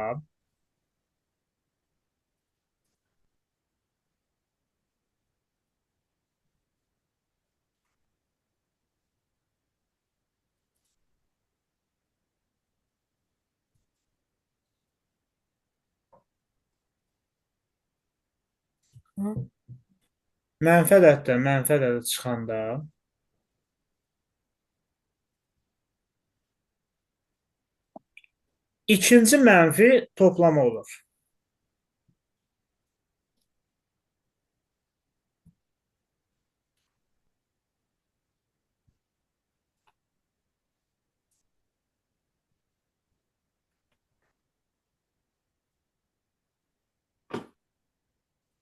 mənfi ədəddən mənfi ədədi çıxanda ikinci mənfi toplama olur.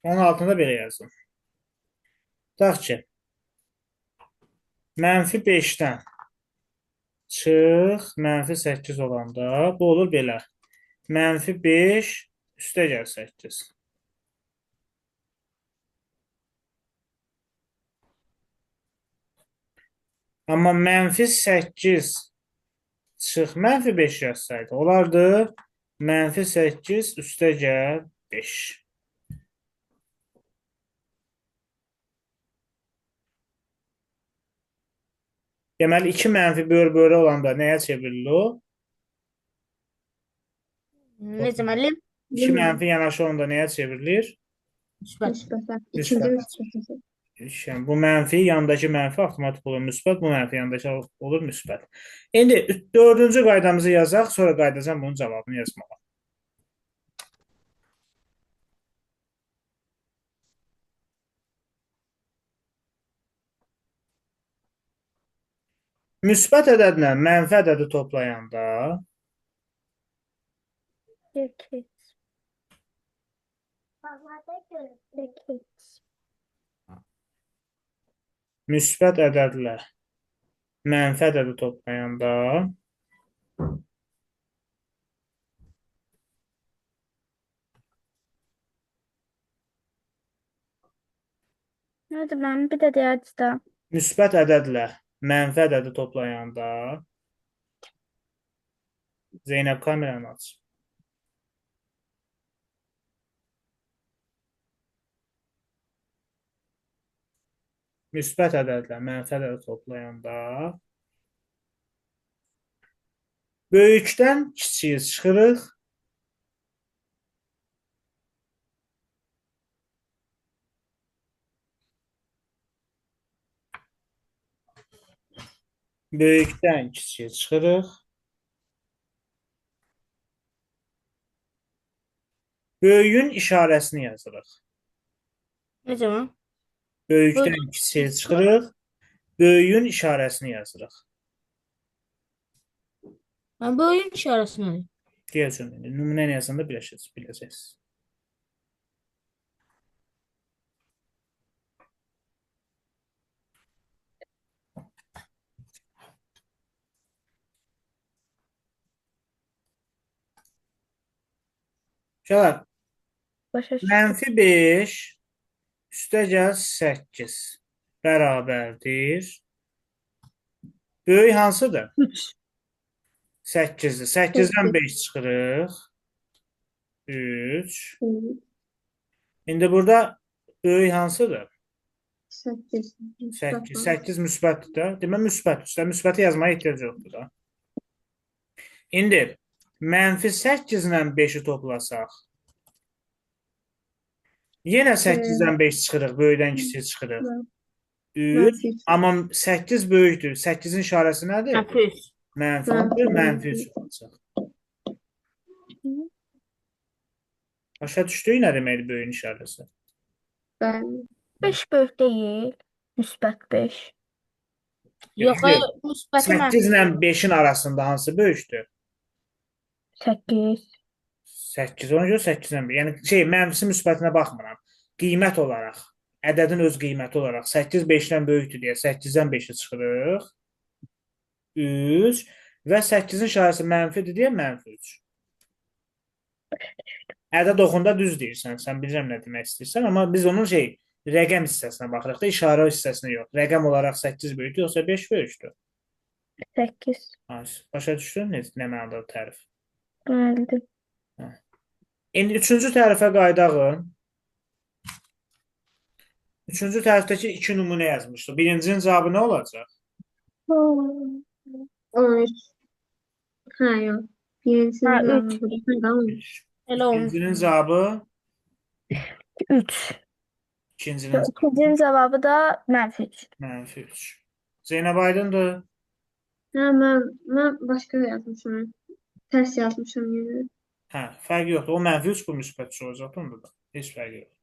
Onun altında belə yazdım. Tutaq ki, mənfi 5-dən çıx, mənfi 8 olanda bu olur belə. Mənfi 5 üstə gəl 8. Amma mənfi 8 çıx, mənfi 5 yazsaydı olardı. Mənfi 8 üstə gəl 5. Deməli, 2 mənfi böl-bölə olanda nəyə çevrilir o?
Necə müəllim?
2 mənfi yanaşı olanda nəyə çevrilir?
Müsbət.
Müsbətə. İkinci müsbətə.
Yəni, bu mənfi, yandakı mənfi avtomatik olur müsbət, bu mənfi yandakı olur müsbət. İndi dördüncü qaydamızı yazaq, sonra qaydacam bunun cavabını yazmağa. Müsbət ədədlə mənfi ədədi toplayanda müsbət ədədlə mənfi ədədi toplayanda
Hadi ben bir de deyəcdə.
müsbət ədədlə mənfi ədədi toplayanda Zeynəb kameranı aç. Müsbət ədədlə mənfi ədədi toplayanda böyükdən kiçiyi çıxırıq. Böyükdən kiçiyə çıxırıq. Böyüyün işarəsini yazırıq.
Necə mi?
Böyükdən kiçiyə çıxırıq. Böyüyün işarəsini yazırıq.
Böyüyün işarəsini.
Deyəcəm, nümunəni yazanda biləcəksiniz. Uşaqlar,
Başa düşdüm.
mənfi 5 üstə gəl 8 bərabərdir. Böyük hansıdır? 8-dir. 8-dən 5 çıxırıq. 3. İndi burada böyük hansıdır?
8.
8. 8 müsbətdir də. Demək müsbət. Üstə müsbəti yazmaya ehtiyac yoxdur da. İndi mənfi 8 ilə 5-i toplasaq. Yenə 8-dən 5 çıxırıq. Böyükdən kiçiyə çıxırıq. 3. Amma 8 böyükdür. 8-in işarəsi nədir?
Mənfi 3.
Mənfi 6, mənfi 3 olacaq. Başa düşdük nə deməkdir böyüyün işarəsi?
Bəli.
5 böyük deyil. Müsbət 5.
Yox, müsbəti
8
mənfi.
ilə 5-in arasında hansı böyükdür?
8.
8. Ona görə 8 ilə 1. Yəni mənfisi müsbətinə baxmıram. Qiymət olaraq, ədədin öz qiyməti olaraq 8 5-dən böyükdür deyə 8-dən 5-i çıxırıq. 3 və 8-in işarəsi mənfidir deyə mənfi 3. Ədəd oxunda düz deyirsən. Sən bilirəm nə demək istəyirsən, amma biz onun rəqəm hissəsinə baxırıq da, işarə hissəsinə yox. Rəqəm olaraq 8 böyükdür, yoxsa 5 böyükdür?
8.
Başa düşdün nə mənada tərif?
Bəli.
Hə. İndi üçüncü tərifə qayıdağın. Üçüncü tərifdəki 2 nümunə yazmışdıq. Birincinin cavabı nə olacaq?
13. Ha, yox. Birincisinin
Ha,
cavabı
3.
budur. Tamam.
Elə olmuş.
İkincinin cavabı,
3.
ikincinin
İkincinin cavabı da -3.
-3. Zeynəb aydındır.
Ha, mən başqa yazmışam. Tərs yazmışam yenə.
Hə, fərqi yoxdur. O -3, bu müsbət olacaq onda da. Heç fərqi yoxdur.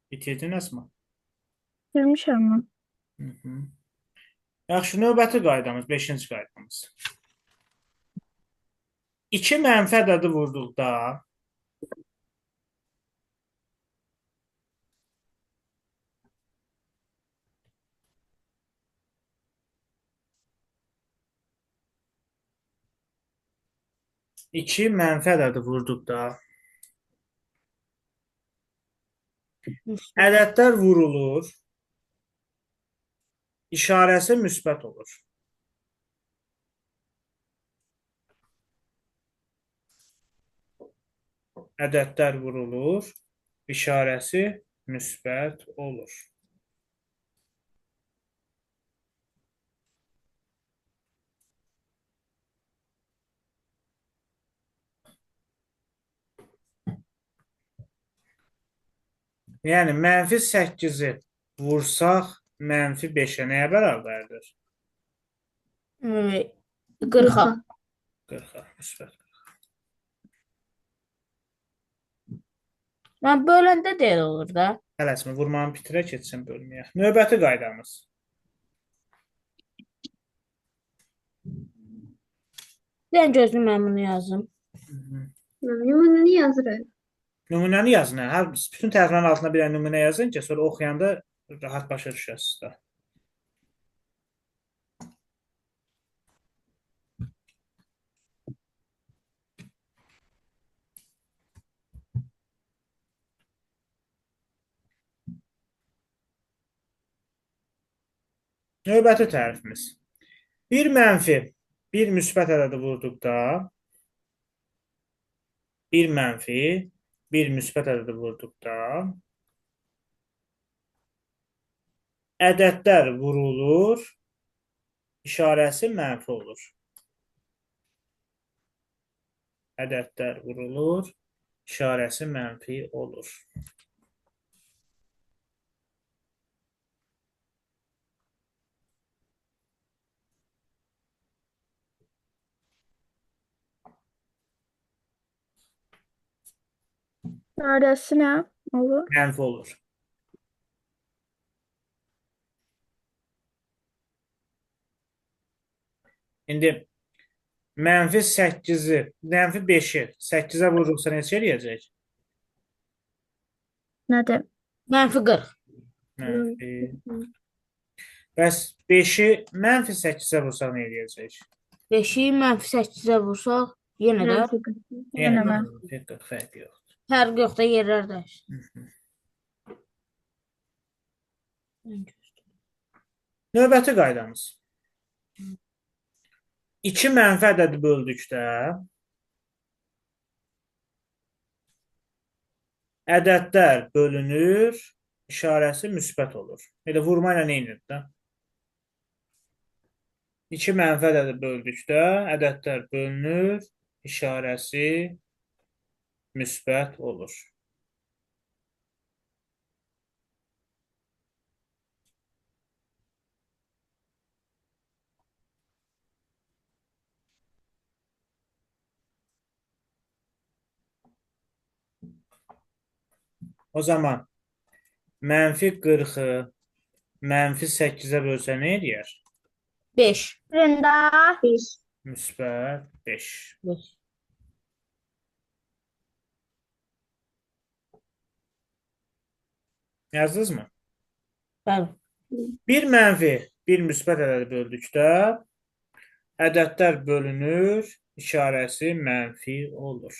Bitirdin Əsma?
Bilmişəm mən.
Hı. Yaxşı, növbəti qaydamız, 5-ci qaydamız. 2 mənfi ədədi vurduqda ədədlər vurulur, işarəsi müsbət olur. Ədədlər vurulur, işarəsi müsbət olur. Yəni, -8-i vursaq, -5-ə nəyə bərabərdir?
40-a.
40-a, müsbət.
Mən böləndə də elə olur da.
Tələsmə, vurmanı bitirə keçsin bölməyə. Növbəti qaydamız.
Dən gözlü mən bunu yazım.
Nümunəni yazırıq.
Nümunəni yazın. Bütün təriflərin altına bir nümunə yazın ki, sonra oxuyanda rahat başa düşəsiniz də. Növbəti tərifimiz. Bir mənfi, bir müsbət ədədi vurduqda, ədədlər vurulur, işarəsi mənfi olur. Ədədlər vurulur, işarəsi mənfi olur.
İşarəsi nə olur?
Mənfi olur. İndi -8-i, -5-i 8-ə vurursa neçə eləyəcək?
Nədir?
-40.
Mənfi. Bəs 5-i -8-ə vursaq nə eləyəcək?
5-i -8-ə vursaq, yenə də
Yəni,
Yenə
fərqi yox.
fərq yoxdur, yerlər dəyişir.
Növbəti qaydamız. 2 mənfi ədədi böldükdə ədədlər bölünür, işarəsi müsbət olur. Elə vurma ilə neynir də? 2 mənfi ədədi böldükdə ədədlər bölünür, işarəsi müsbət olur. O zaman mənfi 40-ı mənfi 8-ə bölsə nə edir?
5.
Birində
1.
Müsbət 5.
5.
Yazdınız mı?
Bəli.
Bir mənfi, bir müsbət ədədi böldükdə ədədlər bölünür, işarəsi mənfi olur.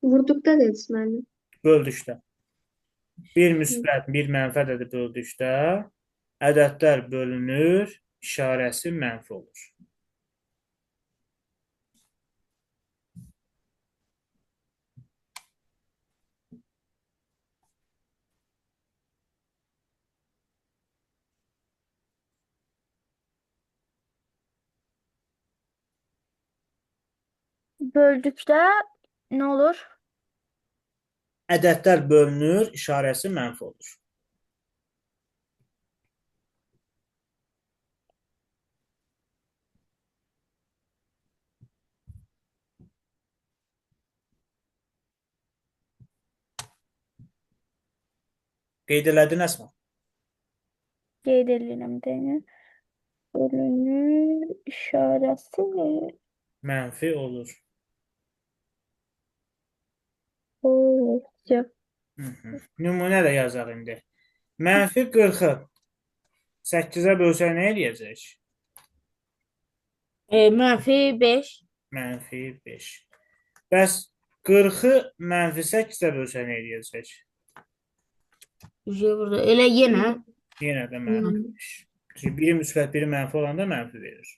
Vurduqda dediniz müəllim.
Böldükdə. Bir müsbət, bir mənfi ədədi böldükdə ədədlər bölünür, işarəsi mənfi olur.
böldükdə nə olur?
Ədədlər bölünür, işarəsi mənfi olur. Qeyd elədin Əsma?
Qeyd edirəm deyəni. Bölünür işarəsi
Mənfi olur.
olur.
Nümunə də yazaq indi. Mənfi 40-ı 8-ə bölsə nə eləyəcək?
Mənfi 5.
Mənfi 5. Bəs 40-ı mənfi 8-ə bölsə nə eləyəcək?
Burada elə yenə
Yenə də mənfi 5. Çünki biri müsbət, biri mənfi olanda mənfi verir.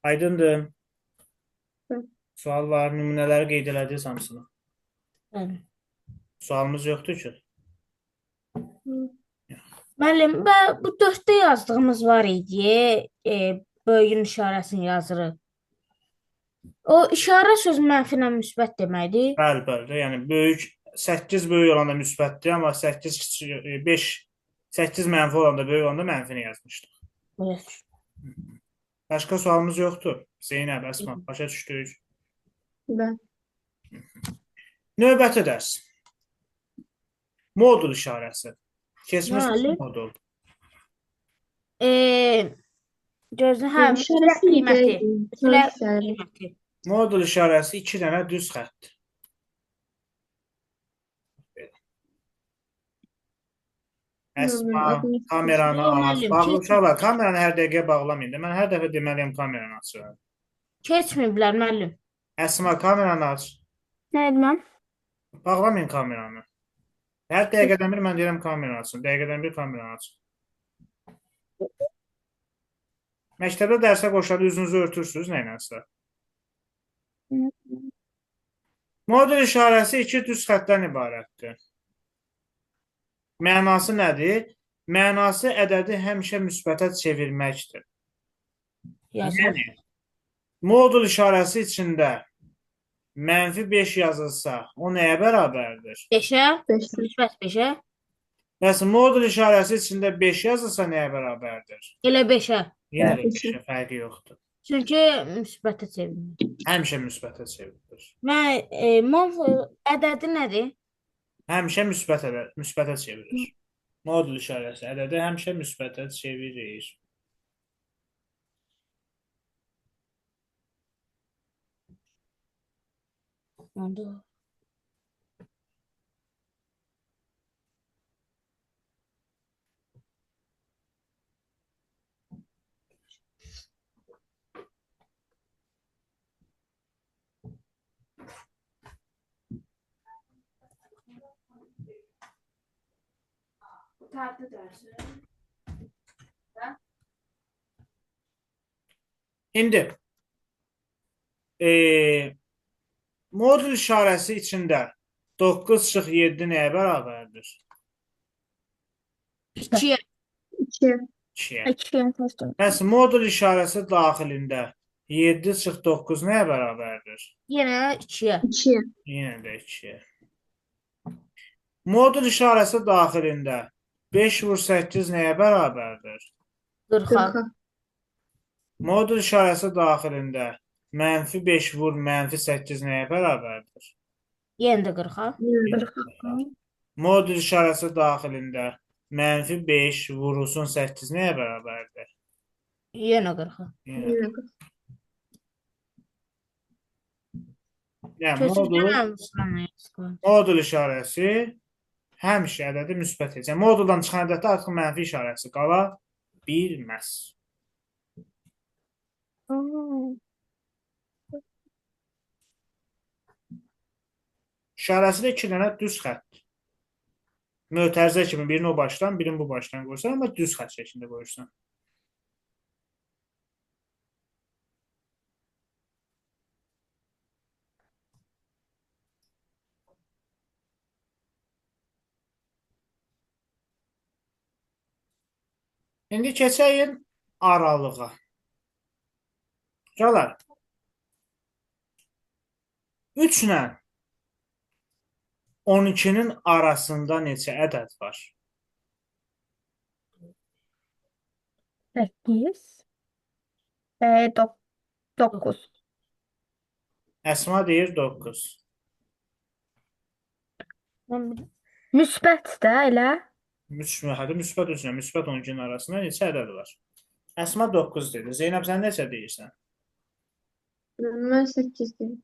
Aydındır.
Hı.
Sual var, nümunələri qeyd elədiniz hamısını.
Bəli.
Sualımız yoxdur ki.
Müəllim, bu 4-də yazdığımız var idi. Böyüyün işarəsini yazırıq. O işarə söz mənfi ilə müsbət deməkdir.
Bəli, bəli. Yəni böyük 8 böyük olanda müsbətdir, amma 8 kiçik 5 8 mənfi olanda böyük olanda mənfini yazmışdıq.
Evet.
Başqa sualımız yoxdur. Zeynəb, Əsma, başa düşdük.
Bəli.
Növbəti dərs. Modul işarəsi. Keçmiş
Bəli.
modul.
Gözlə, hə, mütləq
İşarəsi
qiyməti.
deyil,
Mütləq
işarə.
qiyməti.
Modul işarəsi 2 dənə düz xəttdir. Əsma,
Adını
kameranı
Yox,
aç.
müəllim,
Bağlı
keçmir.
uşaqlar, kameranı hər dəqiqə bağlamayın da. Mən hər dəfə deməliyəm kameranı açın.
Keçməyiblər müəllim.
Əsma, kameranı aç.
Nə etməm?
Bağlamayın kameranı. Hər dəqiqədən bir mən deyirəm kameranı açın. Dəqiqədən bir kameranı açın. Məktəbdə dərsə qoşulanda üzünüzü örtürsünüz nəyləsə. Modul işarəsi 2 düz xəttdən ibarətdir. Mənası nədir? Mənası ədədi həmişə müsbətə çevirməkdir.
Yazaq.
Yəni, modul işarəsi içində mənfi 5 yazılsa, o nəyə bərabərdir?
5-ə,
5.
müsbət 5-ə,
Bəs modul işarəsi içində 5 yazılsa nəyə bərabərdir?
elə 5-ə.
Yenə də
Bəli.
5-ə fərqi yoxdur.
Çünki müsbətə çevrilir.
Həmişə müsbətə çevrilir.
Ədədi nədir?
Həmişə müsbətə çevirir. Modul işarəsi ədədi həmişə müsbətə çevirir.
Onda
İndi modul işarəsi içində 9 çıx 7 nəyə bərabərdir?
2-yə,
2.
2-yə.
2-yə seçdim.
Bəs modul işarəsi daxilində 7 çıx 9 nəyə bərabərdir?
Yenə 2-yə.
2.
Yenə də 2-yə. Modul işarəsi daxilində 5 vur 8 nəyə bərabərdir?
40-a.
40.
Modul işarəsi daxilində -5 vur -8 nəyə bərabərdir?
Yenə də 40-a.
Yenə də
40.
Modul işarəsi daxilində -5 vurulsun 8 nəyə bərabərdir?
Yenə 40-a.
Yəni,
yenə 40.
yəni
Köçürəm.
modul işarəsi həmişə ədədi müsbət edəcək. Moduldan çıxan ədəddə artıq mənfi işarəsi qala bilməz. İşarəsi də 2 dənə düz xətt. Mötərizə kimi birini o başdan, birini bu başdan qoysan, amma düz xətt şəklində qoyursan. İndi keçəyin aralığa. Gələr. 3 ilə 12-nin arasında neçə ədəd var?
8. 9.
Əsma deyir 9.
Müsbət də elə.
Hadi müsbət 3 ilə müsbət 12-nin arasında neçə ədəd var? Əsma 9 dedi. Zeynəb sən neçə deyirsən?
Mən 8 deyim.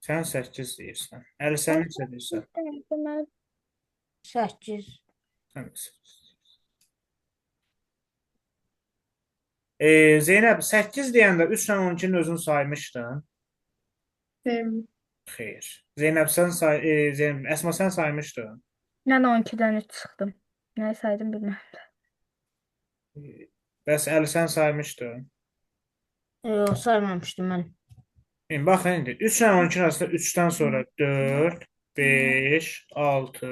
Sən 8 deyirsən. Əli sən neçə deyirsən?
8.
Sən də 8. Zeynəb 8 deyəndə 3 ilə 12-nin özünü saymışdın. Xeyr. Zeynəb Əsma sən saymışdın.
Mən 12-dən 3 çıxdım. Nəyi saydım bilmirəm.
Bəs Əli sən saymışdın.
Yox, saymamışdım mən.
Baxın indi 3 ilə 12-nin arasında 3-dən sonra 4, 5, 6,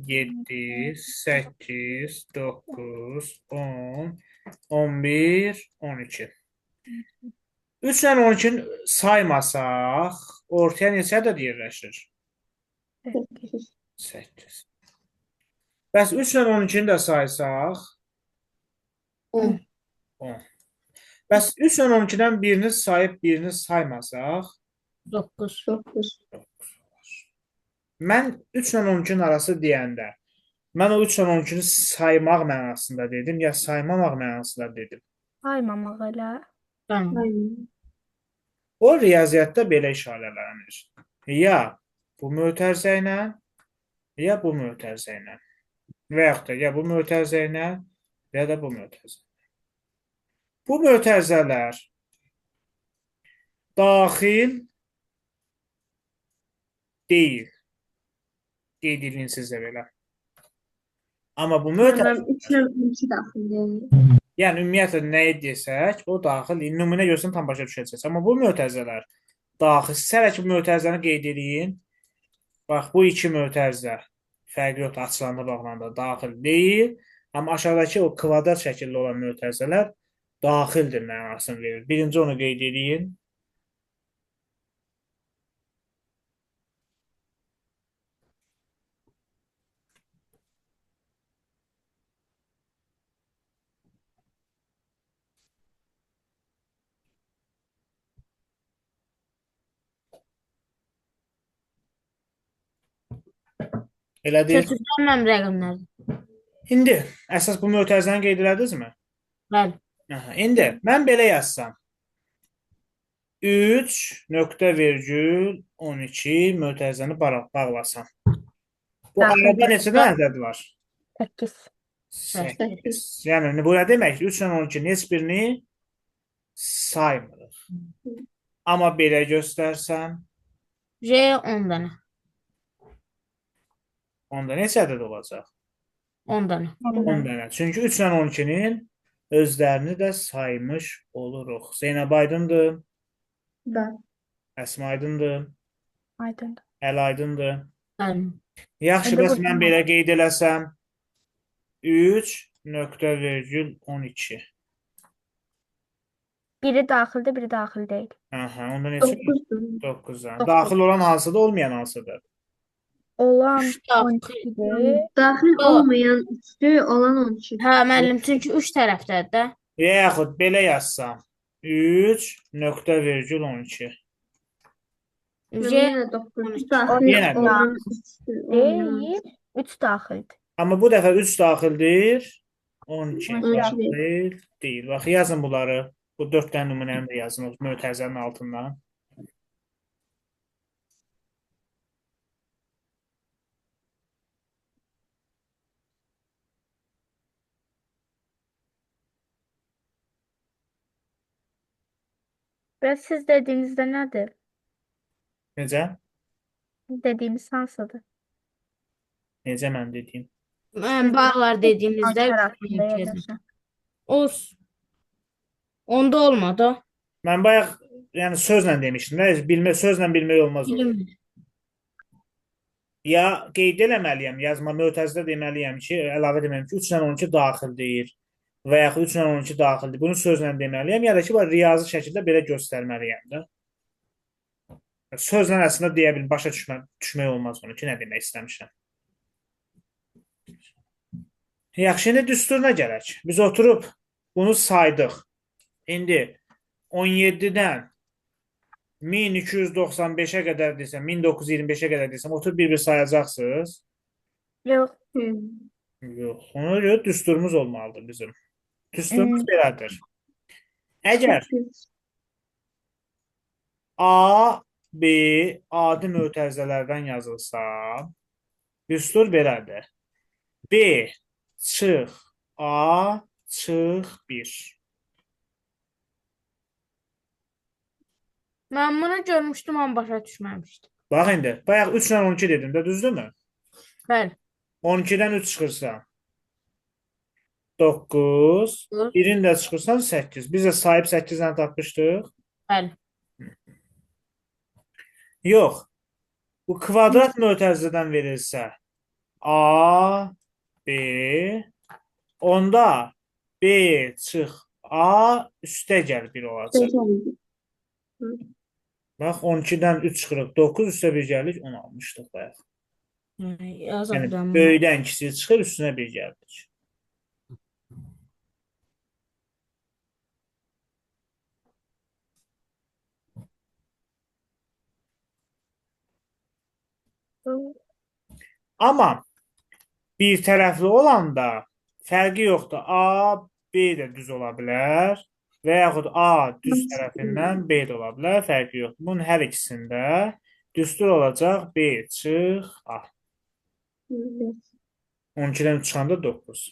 7, 8, 9, 10, 11, 12. 3 ilə 12-ni saymasaq, ortaya neçə ədəd yerləşir? 8. Bəs 3 ilə 12-ni də saysaq?
10.
10. Bəs 3 ilə 12-dən birini sayıb birini saymasaq?
9.
9.
Mən 3 ilə 12-nin arası deyəndə, mən o 3 ilə 12-ni saymaq mənasında dedim, ya saymamaq mənasında dedim.
Saymamaq elə.
Tamam.
Aynen.
O riyaziyyatda belə işarələnir. Ya bu mötərizə ilə, ya bu mötərizə ilə. Və yaxud da ya bu mötərizə ilə, ya da bu mötərizə. Bu mötərizələr daxil deyil. Qeyd edin sizə belə. Amma bu mötərizə,
Mən 3 ilə 12 daxil deyil.
yəni ümumiyyətlə nəyi desək, o daxil deyil. Nümunə görsən tam başa düşəcəksiniz. Amma bu mötərizələr daxil. Siz hələ ki mötərizəni qeyd edin. Bax, bu iki mötərizə fərqi yoxdur, açılanda bağlanda daxil deyil. Amma aşağıdakı o kvadrat şəkilli olan mötərizələr daxildir mənasını verir. Birinci onu qeyd edin. Elədir.
Köçürəm rəqəmləri.
İndi əsas bu mötərizəni qeyd elədinizmi?
Bəli.
İndi mən belə yazsam. 3.12 mötərizəni bağlasam. Bu arada neçə dənə ədəd var?
8.
8. Yəni bu nə deməkdir? 3 ilə 12-nin heç birini saymırıq. Amma belə göstərsəm,
C 10 dənə.
onda neçə ədəd olacaq?
10 dənə.
10 dənə. Çünki 3 ilə 12-nin özlərini də saymış oluruq. Zeynəb aydındır,
Bəli.
Əsma aydındır,
Aydındır.
Əl aydındır.
Bəli.
Yaxşı,
İndi
bəs
bu
mən belə qeyd eləsəm, 3 3,12.
Biri daxildir, biri daxil deyil.
Aha, onda neçə?
9'dur.
9'dan. Daxil olan hansıdır, olmayan hansıdır?
Olan
Üç daxil.
12-dir.
Daxil
Yox.
olmayan 3'dür, olan 12'dir.
Hə, müəllim, çünki 3 tərəfdədir də.
Yaxud belə yazsam. 3,12.
Mənim
J
yenə 9'dur.
12.
Daxil
Yenə də.
olan 3'dür, olmayan
Deyil, 3 daxildir.
Amma bu dəfə 3 daxildir. 12
12
daxil deyil. Bax, yazın bunları. Bu 4 dənə nümunəni də yazın o mötərizənin altından.
Bəs siz dediyinizdə nədir?
Necə?
Dediyiniz hansıdır?
Necə mən dediyim?
Mən bağlar dediyimizdə
Ankara haqqında yerləşən.
olsun. Onda olmadı.
Mən bayaq yəni sözlə demişdim. Bilmə sözlə bilmək olmaz o.
Bilinmir.
Ya qeyd eləməliyəm, yazma mötərizədə deməliyəm ki, əlavə deməliyəm ki, 3 ilə 12 daxildir və yaxud 3 ilə 12 daxildir. Bunu sözlə deməliyəm, ya da ki, riyazi şəkildə belə göstərməliyəm də. Sözlə əslində deyə bilim, başa düşmək olmaz onu ki, nə demək istəmişəm. Yaxşı, indi düsturuna gələk. Biz oturub bunu saydıq. İndi 17-dən 1295-ə qədər desəm, 1925-ə qədər desəm, oturub bir-bir sayacaqsınız.
Yox.
Yox, ona görə düsturumuz olmalıdır bizim. Düsturumuz belədir. Əgər A, B adi mötərizələrdən yazılsa, düstur belədir. B çıx A çıx 1.
Mən bunu görmüşdüm, amma başa düşməmişdim.
Bax indi, bayaq 3 ilə 12 dedim də, düzdürmü?
Bəli.
12-dən 3 çıxırsa 9,
Dur.
1-in də çıxırsan 8. Biz də sahib 8-dən tapmışdıq.
Bəli.
Yox, bu kvadrat mötərizədən verilsə A, B, onda B çıx A üstə gəl 1 olacaq. Bax, 12-dən 3 çıxırıq, 9 üstə 1 gəlik, 10 almışdıq bayaq.
Yazaq
Yəni, böyüdən kiçiyi çıxır, üstünə 1 gəldik. Amma bir tərəfli olanda fərqi yoxdur. A, B də düz ola bilər və yaxud A düz tərəfindən B də ola bilər, fərqi yoxdur. Bunun hər ikisində düstur olacaq B çıx A. 12-dən 3 çıxanda 9.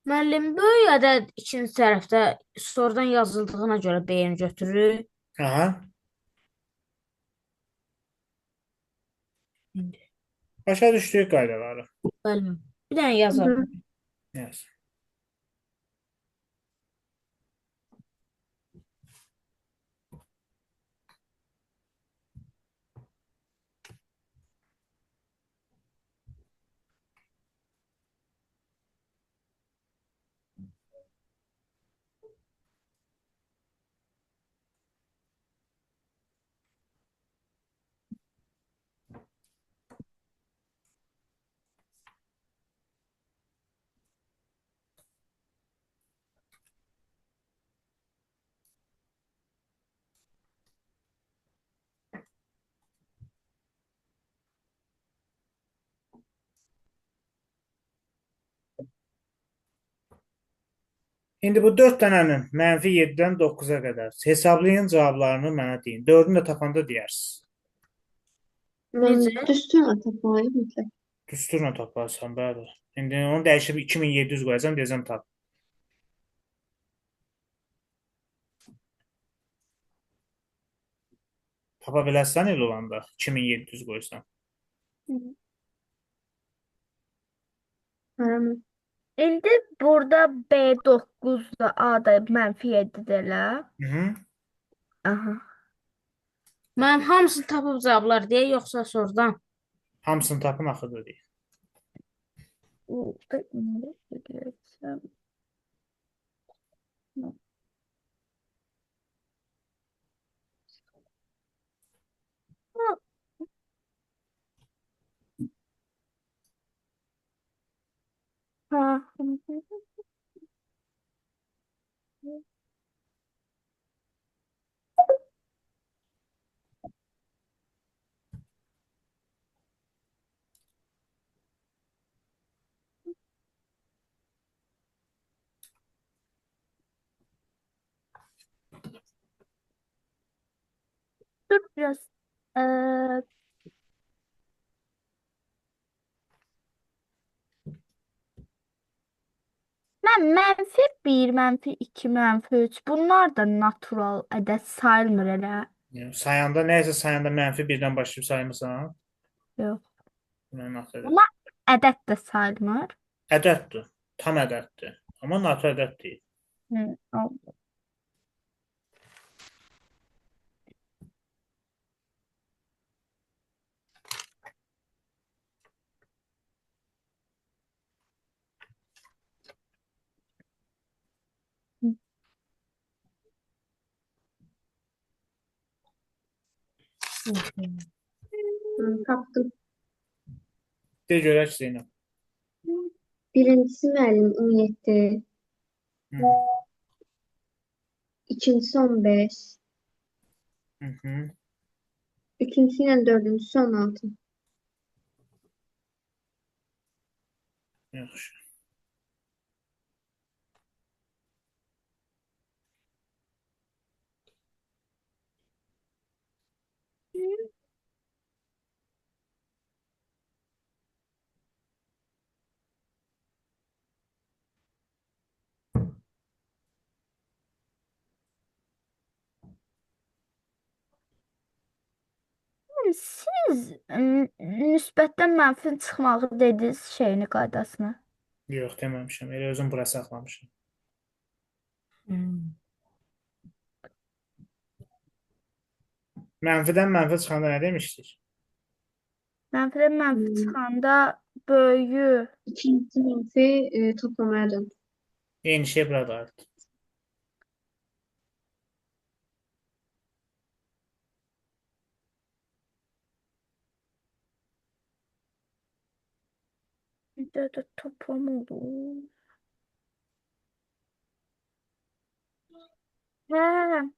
Müəllim, böyük ədəd ikinci tərəfdə sorudan yazıldığına görə B-ni götürürük.
Aha. Başa düşdük qaydaları.
Bəli. Bir dənə yazaq.
Yes. İndi bu 4 dənənin mənfi 7-dən 9-a qədər hesablayın, cavablarını mənə deyin. 4-ünü də tapanda deyərsiniz.
Necə?
Düsturla tapmalıyıq mütləq.
Düsturla taparsan, bəli. İndi onu dəyişib 2700 qoyacam, deyəcəm tap. Tapa bilərsən el olanda 2700 qoysan.
Paramı.
İndi burada B9-da A-da -7-dir elə.
Hı.
Aha.
Mən hamısını tapıb cavablar deyə yoxsa sorudan?
Hamısını tapın axırda deyil.
Burada indi bilirsəm. Ha. Dur biraz. Eee, mən -1, -2, -3 bunlar da natural ədəd sayılmır elə.
Yəni, sayanda nəysə sayanda -1-dən başlayıb saymısan.
Yox.
Deməli, natür ədəd.
Amma ədəd də sayılmır.
Ədəddir. Tam ədəddir. Amma natür ədəd deyil.
Oldu.
Tapdım.
De görək Zeynəb.
Birincisi müəllim 17,
Hı.
ikincisi 15,
Hı.
üçüncüsü ilə dördüncüsü 16.
Yaxşı.
Siz müsbətdən mənfi çıxmağı dediniz şeyini qaydasını.
Yox, deməmişəm. Elə özüm bura saxlamışam. Mənfidən mənfi çıxanda nə demişdik?
Mənfidən mənfi çıxanda böyüyü
İkincisi mənfi toplamaya dön.
Eyni şey burada aiddir.
bir də toplam olur. Hə.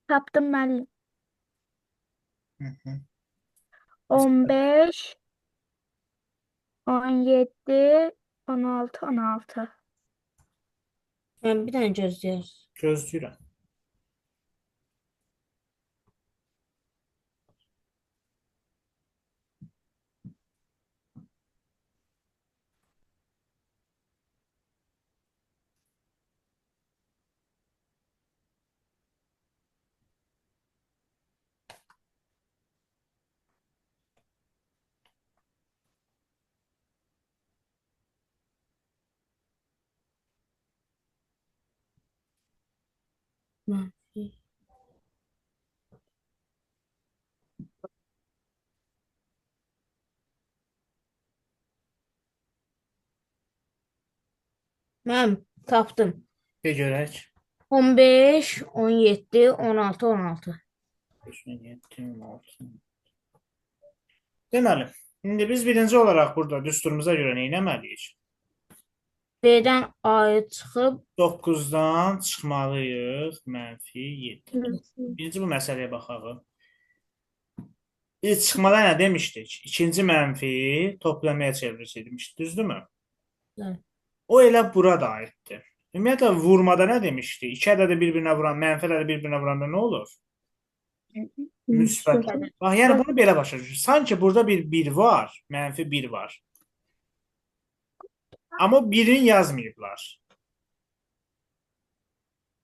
Tapdım müəllim.
Hı.
15, 17, 16, 16.
Mən bir dənə gözləyir.
Gözləyirəm.
Mənfi. Mən tapdım.
De görək.
15, 17, 16, 16.
7, 16. Deməli, indi biz birinci olaraq burada düsturumuza görə nə etməliyik?
B-dən A-ya çıxıb
9-dan çıxmalıyıq -7. Birinci bu məsələyə baxaq. Biz çıxmada nə demişdik? İkinci mənfi toplamaya çevriləcək demişdik, düzdürmü?
Evet.
O elə bura da aiddir. Ümumiyyətlə vurmada nə demişdi? İki ədədi bir-birinə vuran, mənfi ədədi bir-birinə vuranda nə olur? Müsbət.
Müsbət.
Bax, yəni bunu belə başa düşür. Sanki burada bir var, mənfi bir var. Amma birini yazmayıblar.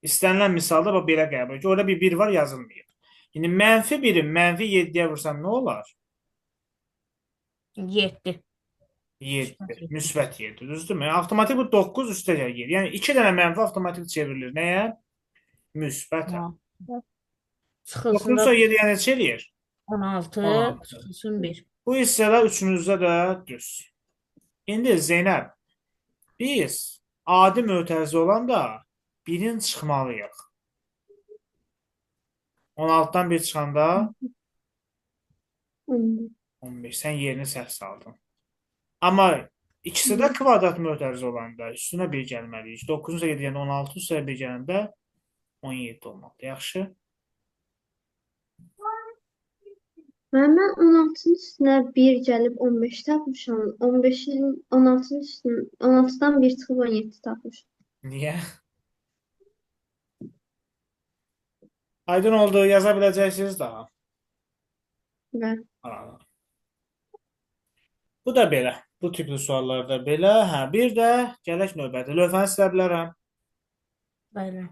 İstənilən misalda bax belə qəbul edilir ki, orada bir var yazılmayıb. Yəni mənfi biri mənfi 7-yə vursam nə olar?
7.
7. Müsbət 7. Düzdürmü? Yəni avtomatik bu 9 üstə gəlir. Yəni 2 dənə mənfi avtomatik çevrilir. Nəyə? Müsbətə.
Çıxılsın
9
da
7 yəni neçə eləyir?
16,
16.
çıxılsın 1.
Bu hissələr üçünüzdə də düz. İndi Zeynəb, biz adi mötərizə olanda birin çıxmalıyıq. 16-dan 1 çıxanda 15. Sən yerini səhv saldın. Amma ikisi də kvadrat mötərizə olanda üstünə 1 gəlməliyik. 9-un üstə 7 yəni 16, üstə 1 gələndə 17 olmalıdır. Yaxşı.
Mən 16-nın üstünə 1 gəlib 15 tapmışam. 15-in 16-nın üstünə 16-dan 1 çıxıb 17 tapmışam.
Niyə? Aydın oldu, yaza biləcəksiniz daha.
Və
Bu da belə. Bu tipli suallarda belə. Hə, bir də gələk növbəti. Lövhəni silə bilərəm.
Bəli.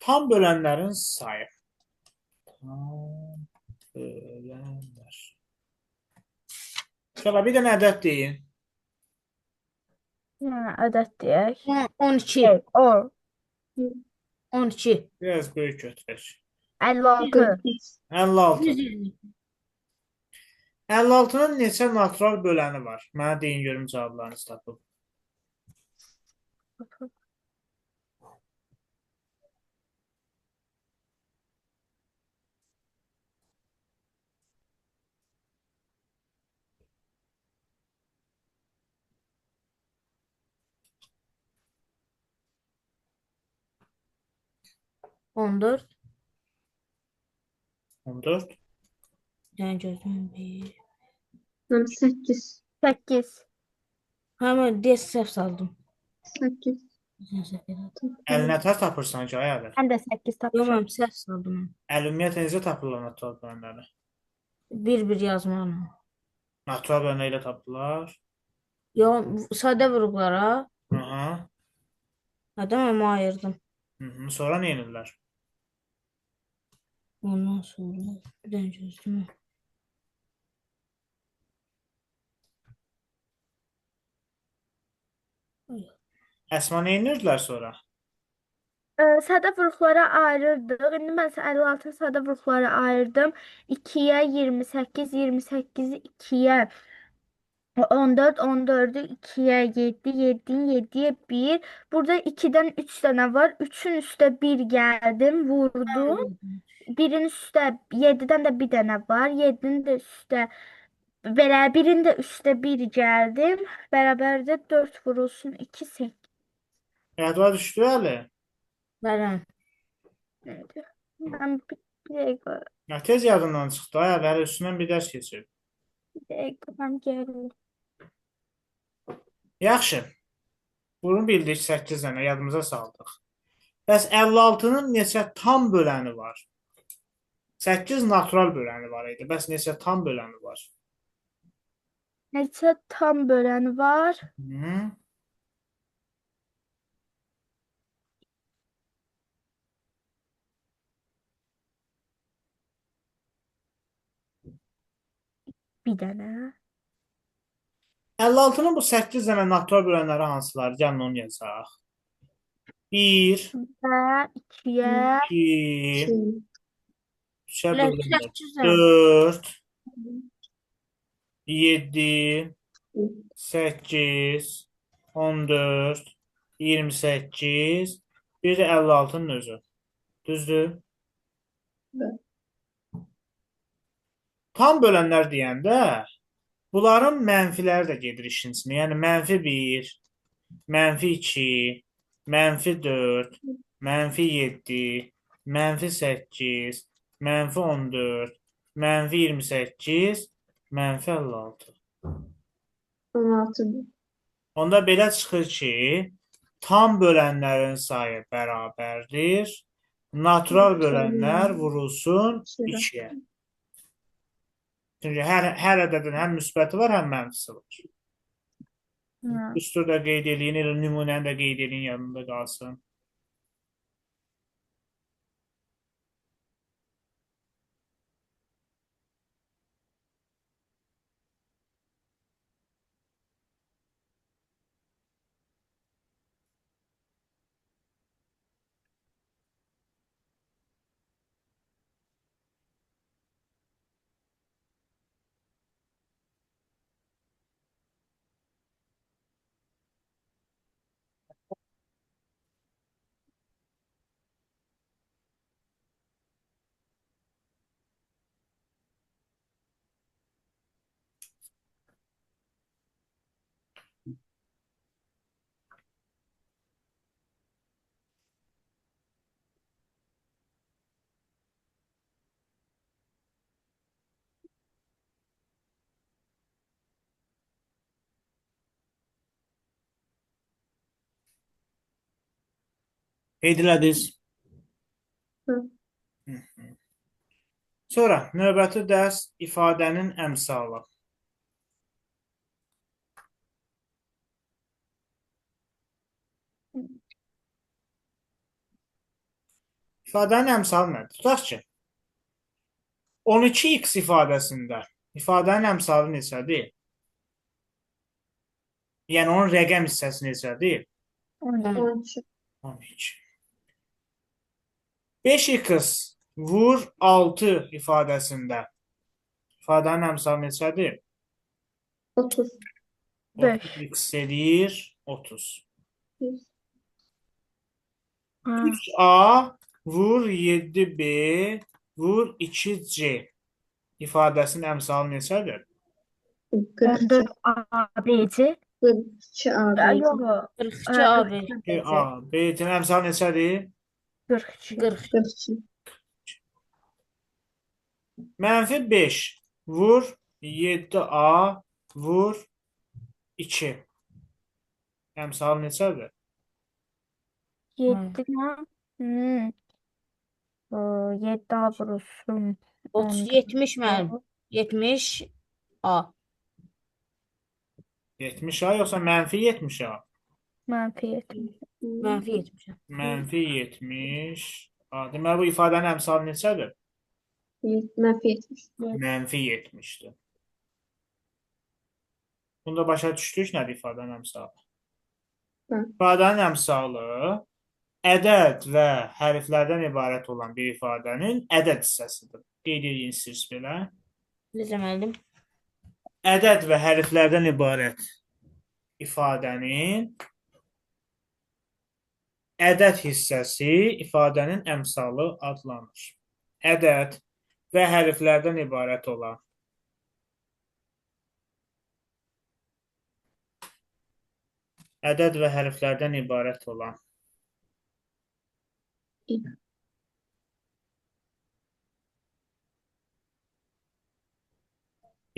Tam bölənlərin sayı. Tam bölənlər. Şöyle bir dənə ədəd deyin.
Yəni ədəd deyək.
12. 12.
Biraz böyük götürək.
56.
56.
120.
56-nın neçə natural böləni var? Mənə deyin görüm cavablarınızı tapıb.
On dört.
14.
Yəni gözüm bir.
mən 8.
8.
Həmin deyə səhv saldım.
8.
Əlinə tər tapırsan ki, ayaqlar.
Mən də 8
Yox,
tapmışam.
mən səhv saldım.
Əl ümumiyyətlə necə tapırlar natural bölənləri?
Bir yazmaqla.
Natural bölənləri ilə tapırlar.
Yox, sadə vurğular ha.
Aha.
Adam amma ayırdım.
Sonra nə edirlər?
Ondan sonra bir dənə gözlüyüm.
Əsma nə edirdilər sonra?
Sadə vurğulara ayırırdıq. İndi mən 56 sadə vurğulara ayırdım. 2-yə 28, 28-i 2-yə 14, 14-ü 2-yə 7, 7-ni 7-yə 1. Burada 2-dən 3 dənə var. 3-ün üstə 1 gəldim, vurdum. 1-in üstə 7-dən də bir dənə var. 7-nin də üstə belə 1-in də üstə 1 gəldim. Bərabərdə 4 vurulsun 2 8.
Yadına düşdü əli.
Bəli.
Mən bir dəqiqə,
Ya, tez yadından çıxdı. Ayaqları üstündən bir dərs keçir.
bir dəqiqə mən gəlim.
Yaxşı. Bunu bildik 8 dənə yadımıza saldıq. Bəs 56-nın neçə tam böləni var? 8 natural böləni var idi. Bəs neçə tam böləni var?
Neçə tam böləni var?
Hı?
Bir dənə.
56-nın bu 8 dənə natural bölənləri hansılar? Gəlin onu yazaq. 1,
Və 2-yə
2, 3-ə
Elə
bölünür.
8 dənə.
4, 7, 8, 14, 28, bir də 56-nın özü. Düzdür?
Bəli.
Tam bölənlər deyəndə bunların mənfiləri də gedir işin içində. Yəni -1, -2, -4, -7, -8, -14, -28, -56.
16.
Onda belə çıxır ki, tam bölənlərin sayı bərabərdir. Natural bölənlər vurulsun 2-yə. Çünki hər ədədin həm müsbəti var, həm mənfisi var. Üstü də qeyd edin, nümunəni də qeyd edin, yanında qalsın. Qeyd elədiniz. Sonra növbəti dərs ifadənin əmsalı. İfadənin əmsalı nədir? Tutaq ki, 12x ifadəsində ifadənin əmsalı neçədir? Yəni onun rəqəm hissəsi neçədir?
12.
12. 5x vur 6 ifadəsində ifadənin əmsalı neçədir?
30.
30x edir 30. 3a vur 7b vur 2c ifadəsinin əmsalı neçədir?
42.
14 ABC.
42 AB.
Yox.
42 AB.
A, B-nin əmsalı neçədir?
42.
42.
Mənfi 5 vur 7a vur 2. Əmsalı neçədir?
7 mi? 7 A vurulsun.
30, 70 mənim. 70 A.
70A yoxsa mənfi 70A?
Mənfi 7.
Mənfi 70.
Mənfi 70. Deməli, bu ifadənin əmsalı neçədir?
Mənfi 70.
Mənfi 70-dir. Bunda başa düşdük nədir ifadənin əmsalı? İfadənin əmsalı ədəd və hərflərdən ibarət olan bir ifadənin ədəd hissəsidir. Qeyd edin siz belə.
Necə müəllim?
Ədəd və hərflərdən ibarət ifadənin ədəd hissəsi ifadənin əmsalı adlanır. Ədəd və hərflərdən ibarət olan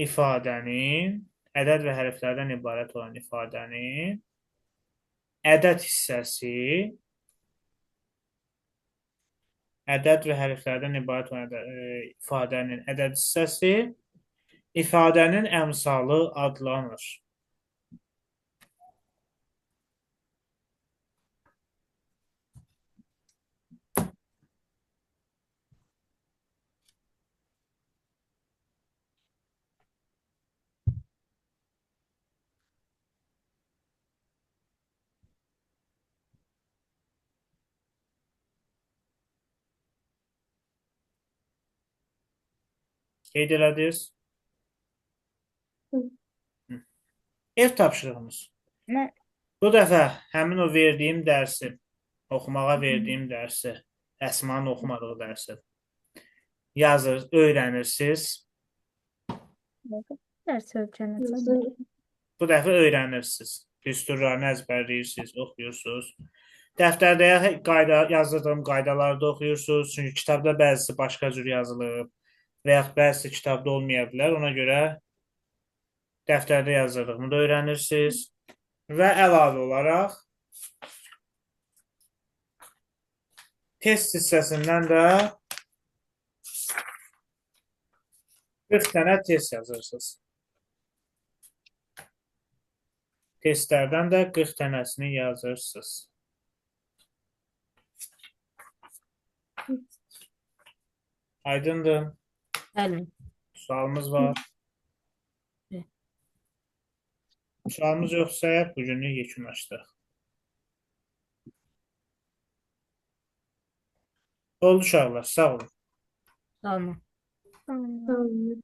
ifadənin ədəd və hərflərdən ibarət olan ifadənin ədəd hissəsi ədəd və hərflərdən ibarət olan ifadənin ədəd hissəsi ifadənin əmsalı adlanır. Qeyd elədiniz? Ev tapşırığımız. Bu dəfə həmin o verdiyim dərsi, oxumağa verdiyim dərsi, Əsmanın oxumadığı dərsi yazır, öyrənirsiniz.
Dərs öyrənəcəm.
Bu dəfə öyrənirsiniz. Düsturlarını əzbərləyirsiniz, oxuyursunuz. Dəftərdə yazdırdığım qaydaları da oxuyursunuz. Çünki kitabda bəzisi başqa cür yazılıb və yaxud bəzisi kitabda olmaya bilər. Ona görə dəftərdə yazdırdığımı da öyrənirsiniz və əlavə olaraq test hissəsindən də 40 dənə test yazırsınız. Testlərdən də 40 dənəsini yazırsınız. Aydındır.
Bəli.
Sualımız var. Sualımız yoxsa bugünlük yekunlaşdıq. Oldu uşaqlar, sağ olun.
Sağ olun.
Tamam.
Tamam.